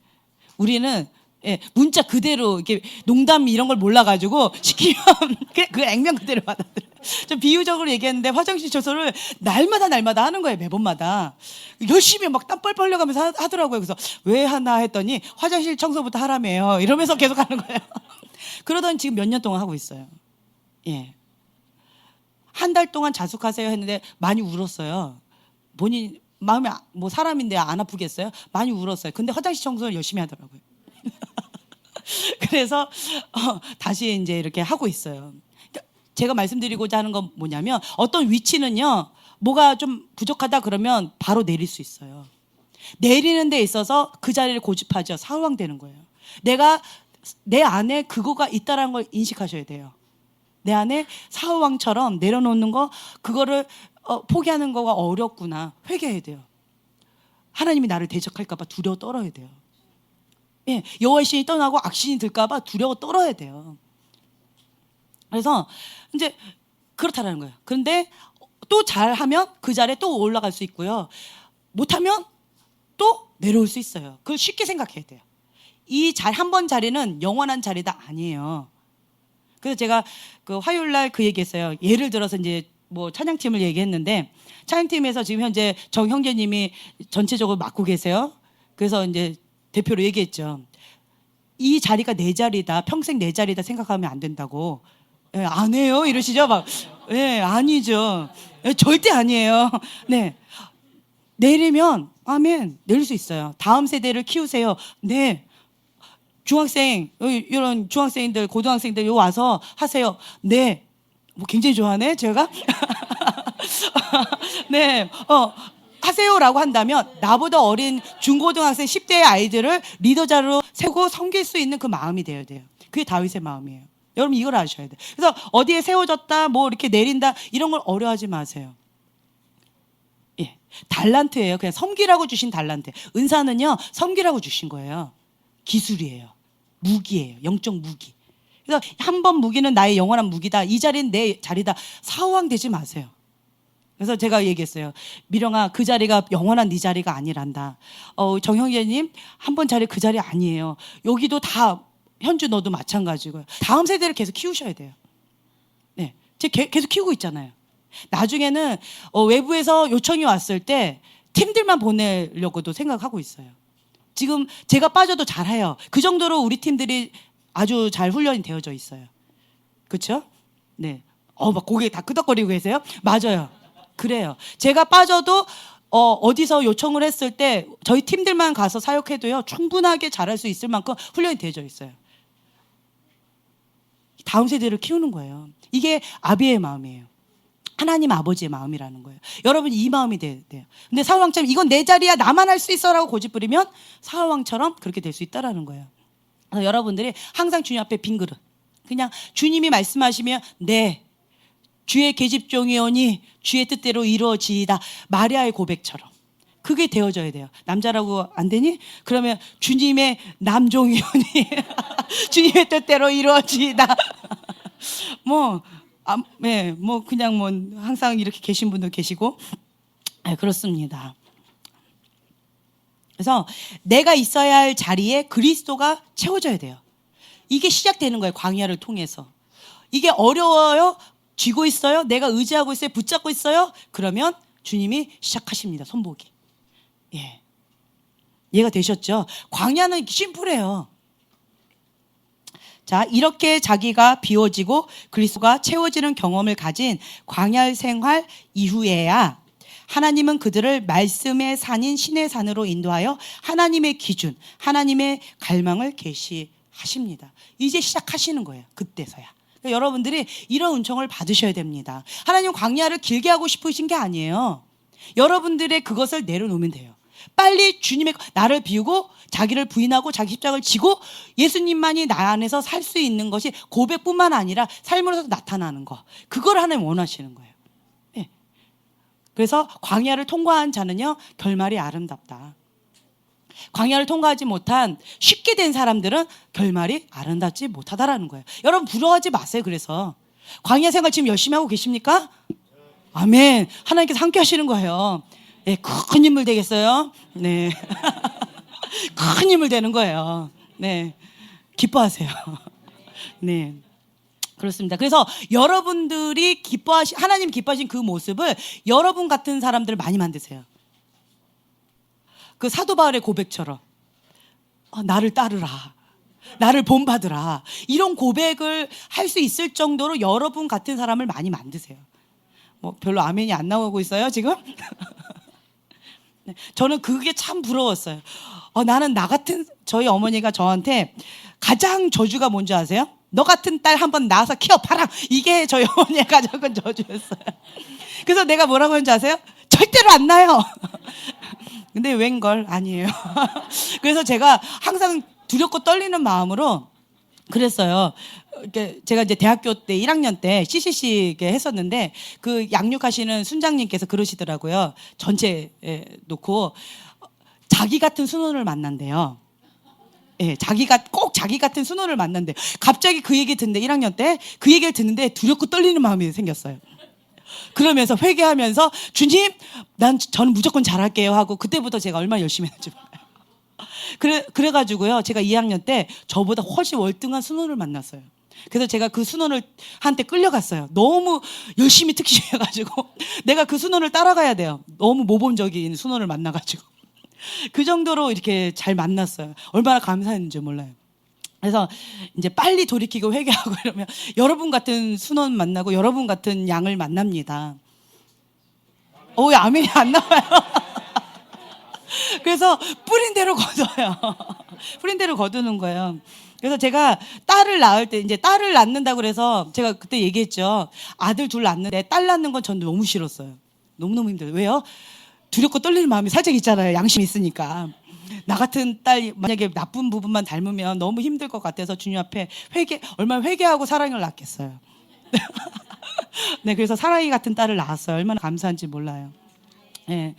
우리는 예, 문자 그대로 이렇게 농담 이런 걸 몰라가지고 시키면 그 액면 그대로 받아들여요. 좀 비유적으로 얘기했는데 화장실 청소를 날마다 하는 거예요. 매번마다 열심히 막 땀 뻘뻘 흘려가면서 하더라고요. 그래서 왜 하나 했더니 화장실 청소부터 하라며요. 이러면서 계속 하는 거예요. 그러더니 지금 몇 년 동안 하고 있어요. 예. 한 달 동안 자숙하세요 했는데 많이 울었어요. 본인 마음이 뭐 사람인데 안 아프겠어요? 많이 울었어요. 근데 화장실 청소를 열심히 하더라고요. 그래서 다시 이제 이렇게 하고 있어요. 그러니까 제가 말씀드리고자 하는 건 뭐냐면 어떤 위치는요, 뭐가 좀 부족하다 그러면 바로 내릴 수 있어요. 내리는 데 있어서 그 자리를 고집하죠. 사후왕되는 거예요. 내가 내 안에 그거가 있다라는 걸 인식하셔야 돼요. 내 안에 사후왕처럼 내려놓는 거, 그거를 포기하는 거가 어렵구나. 회개해야 돼요. 하나님이 나를 대적할까 봐 두려워 떨어야 돼요. 예, 여호와의 신이 떠나고 악신이 들까봐 두려워 떨어야 돼요. 그래서 이제 그렇다라는 거예요. 그런데 또 잘하면 그 자리에 또 올라갈 수 있고요. 못하면 또 내려올 수 있어요. 그걸 쉽게 생각해야 돼요. 이 한 번 자리는 영원한 자리다 아니에요. 그래서 제가 그 화요일 날 그 얘기했어요. 예를 들어서 이제 뭐 찬양팀을 얘기했는데 찬양팀에서 지금 현재 정 형제님이 전체적으로 맡고 계세요. 그래서 이제 대표로 얘기했죠. 이 자리가 내 자리다, 평생 내 자리다 생각하면 안 된다고. 예, 안 해요 이러시죠? 막, 예, 아니죠. 예, 절대 아니에요. 네, 내리면 아멘, 내릴 수 있어요. 다음 세대를 키우세요. 네, 중학생 이런 중학생들, 고등학생들 요 와서 하세요. 네, 뭐 굉장히 좋아하네 제가. 네, 하세요라고 한다면 나보다 어린 중고등학생 10대의 아이들을 리더자로 세우고 섬길 수 있는 그 마음이 되어야 돼요. 그게 다윗의 마음이에요. 여러분 이걸 아셔야 돼요. 그래서 어디에 세워졌다 뭐 이렇게 내린다 이런 걸 어려워하지 마세요. 예, 달란트예요. 그냥 섬기라고 주신 달란트. 은사는요 섬기라고 주신 거예요. 기술이에요. 무기예요. 영적 무기. 그래서 한 번 무기는 나의 영원한 무기다. 이 자리는 내 자리다. 사후왕되지 마세요. 그래서 제가 얘기했어요. 미령아, 그 자리가 영원한 네 자리가 아니란다. 정형제님, 한 번 자리 그 자리 아니에요. 여기도 다 현주 너도 마찬가지고요. 다음 세대를 계속 키우셔야 돼요. 네, 제가 계속 키우고 있잖아요. 나중에는 외부에서 요청이 왔을 때 팀들만 보내려고도 생각하고 있어요. 지금 제가 빠져도 잘해요. 그 정도로 우리 팀들이 아주 잘 훈련이 되어져 있어요. 그렇죠? 네. 막 고개 다 끄덕거리고 계세요? 맞아요. 그래요. 제가 빠져도 어디서 요청을 했을 때 저희 팀들만 가서 사역해도요 충분하게 잘할 수 있을 만큼 훈련이 되어져 있어요. 다음 세대를 키우는 거예요. 이게 아비의 마음이에요. 하나님 아버지의 마음이라는 거예요. 여러분 이 마음이 돼야 돼요. 근데 사울왕처럼 이건 내 자리야 나만 할 수 있어라고 고집부리면 사울왕처럼 그렇게 될 수 있다라는 거예요. 그래서 여러분들이 항상 주님 앞에 빈 그릇, 그냥 주님이 말씀하시면 네, 주의 계집종이오니 주의 뜻대로 이루어지이다. 마리아의 고백처럼 그게 되어져야 돼요. 남자라고 안 되니? 그러면 주님의 남종이오니 주님의 뜻대로 이루어지이다. 네, 그냥 항상 이렇게 계신 분도 계시고, 네, 그렇습니다. 그래서 내가 있어야 할 자리에 그리스도가 채워져야 돼요. 이게 시작되는 거예요. 광야를 통해서. 이게 어려워요? 쥐고 있어요? 내가 의지하고 있어요? 붙잡고 있어요? 그러면 주님이 시작하십니다. 손보기. 예, 이해가 되셨죠? 광야는 심플해요. 자, 이렇게 자기가 비워지고 그리스도가 채워지는 경험을 가진 광야 생활 이후에야 하나님은 그들을 말씀의 산인 신의 산으로 인도하여 하나님의 기준, 하나님의 갈망을 계시하십니다. 이제 시작하시는 거예요. 그때서야. 그러니까 여러분들이 이런 은총을 받으셔야 됩니다. 하나님 광야를 길게 하고 싶으신 게 아니에요. 여러분들의 그것을 내려놓으면 돼요. 빨리 주님의 나를 비우고 자기를 부인하고 자기 십자가를 지고 예수님만이 나 안에서 살 수 있는 것이 고백뿐만 아니라 삶으로서 나타나는 거. 그걸 하나님 원하시는 거예요. 네. 그래서 광야를 통과한 자는요 결말이 아름답다. 광야를 통과하지 못한 쉽게 된 사람들은 결말이 아름답지 못하다라는 거예요. 여러분 부러워하지 마세요. 그래서 광야 생활 지금 열심히 하고 계십니까? 아멘. 하나님께서 함께 하시는 거예요. 네, 큰 인물 되겠어요? 네. 큰 인물 되는 거예요. 네. 기뻐하세요. 네. 그렇습니다. 그래서 여러분들이 하나님 기뻐하신 그 모습을 여러분 같은 사람들을 많이 만드세요. 그 사도 바울의 고백처럼 나를 따르라. 나를 본받으라. 이런 고백을 할 수 있을 정도로 여러분 같은 사람을 많이 만드세요. 뭐 별로 아멘이 안 나오고 있어요, 지금? 저는 그게 참 부러웠어요. 나는 저희 어머니가 저한테 가장 저주가 뭔지 아세요? 너 같은 딸 한번 낳아서 키워봐라. 이게 저희 어머니의 가장 큰 저주였어요. 그래서 내가 뭐라고 했는지 아세요? 절대로 안 나요. 근데 웬걸 아니에요. 그래서 제가 항상 두렵고 떨리는 마음으로 그랬어요. 제가 이제 대학교 때 1학년 때 CCC 했었는데 그 양육하시는 순장님께서 그러시더라고요. 전체에 놓고 자기 같은 순원을 만난대요. 예, 꼭 자기 같은 순원을 만난대. 갑자기 그 얘기 듣는데 1학년 때 그 얘기를 듣는데 두렵고 떨리는 마음이 생겼어요. 그러면서 회개하면서 주님, 저는 무조건 잘할게요 하고 그때부터 제가 얼마나 열심히 했는지 몰라요. 그래가지고요, 제가 2학년 때 저보다 훨씬 월등한 순원을 만났어요. 그래서 제가 그 순원을 한테 끌려갔어요. 너무 열심히 특식해가지고 내가 그 순원을 따라가야 돼요. 너무 모범적인 순원을 만나가지고 그 정도로 이렇게 잘 만났어요. 얼마나 감사했는지 몰라요. 그래서 이제 빨리 돌이키고 회개하고 이러면 여러분 같은 순원 만나고 여러분 같은 양을 만납니다. 왜 아멘이 안 나와요? 그래서 뿌린 대로 거둬요. 뿌린 대로 거두는 거예요. 그래서 제가 딸을 낳을 때 이제 딸을 낳는다고 그래서 제가 그때 얘기했죠. 아들 둘 낳는데 딸 낳는 건 전 너무 싫었어요. 너무너무 힘들어요. 왜요? 두렵고 떨리는 마음이 살짝 있잖아요. 양심이 있으니까. 나 같은 딸 만약에 나쁜 부분만 닮으면 너무 힘들 것 같아서 주님 앞에 얼마나 회개하고 사랑을 낳겠어요. 네, 그래서 사랑이 같은 딸을 낳았어요. 얼마나 감사한지 몰라요. 네.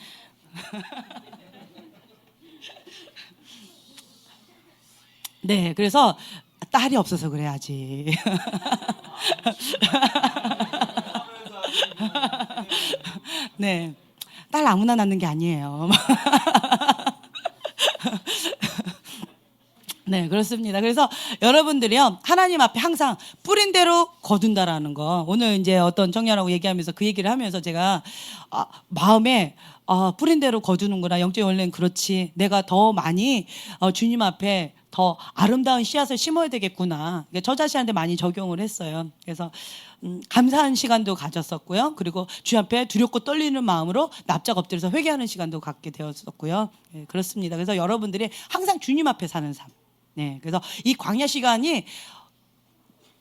네, 그래서 딸이 없어서 그래야지. 네, 딸 아무나 낳는 게 아니에요. 네, 그렇습니다. 그래서 여러분들이요, 하나님 앞에 항상 뿌린 대로 거둔다라는 거. 오늘 이제 어떤 청년하고 얘기하면서 그 얘기를 하면서 제가 마음에 뿌린 대로 거두는구나. 영적인 원래는 그렇지. 내가 더 많이 주님 앞에 더 아름다운 씨앗을 심어야 되겠구나. 저 자신한테 많이 적용을 했어요. 그래서 감사한 시간도 가졌었고요. 그리고 주님 앞에 두렵고 떨리는 마음으로 납작 엎드려서 회개하는 시간도 갖게 되었었고요. 네, 그렇습니다. 그래서 여러분들이 항상 주님 앞에 사는 삶. 네, 그래서 이 광야 시간이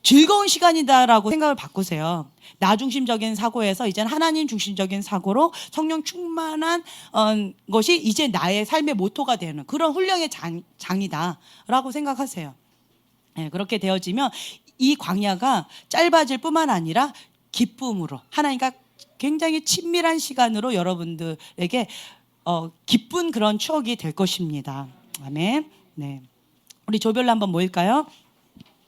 즐거운 시간이다라고 생각을 바꾸세요. 나 중심적인 사고에서 이제는 하나님 중심적인 사고로 성령 충만한 것이 이제 나의 삶의 모토가 되는 그런 훈련의 장이다라고 생각하세요. 네, 그렇게 되어지면 이 광야가 짧아질 뿐만 아니라 기쁨으로 하나님과 굉장히 친밀한 시간으로 여러분들에게 기쁜 그런 추억이 될 것입니다. 아멘. 네, 우리 조별로 한번 모일까요?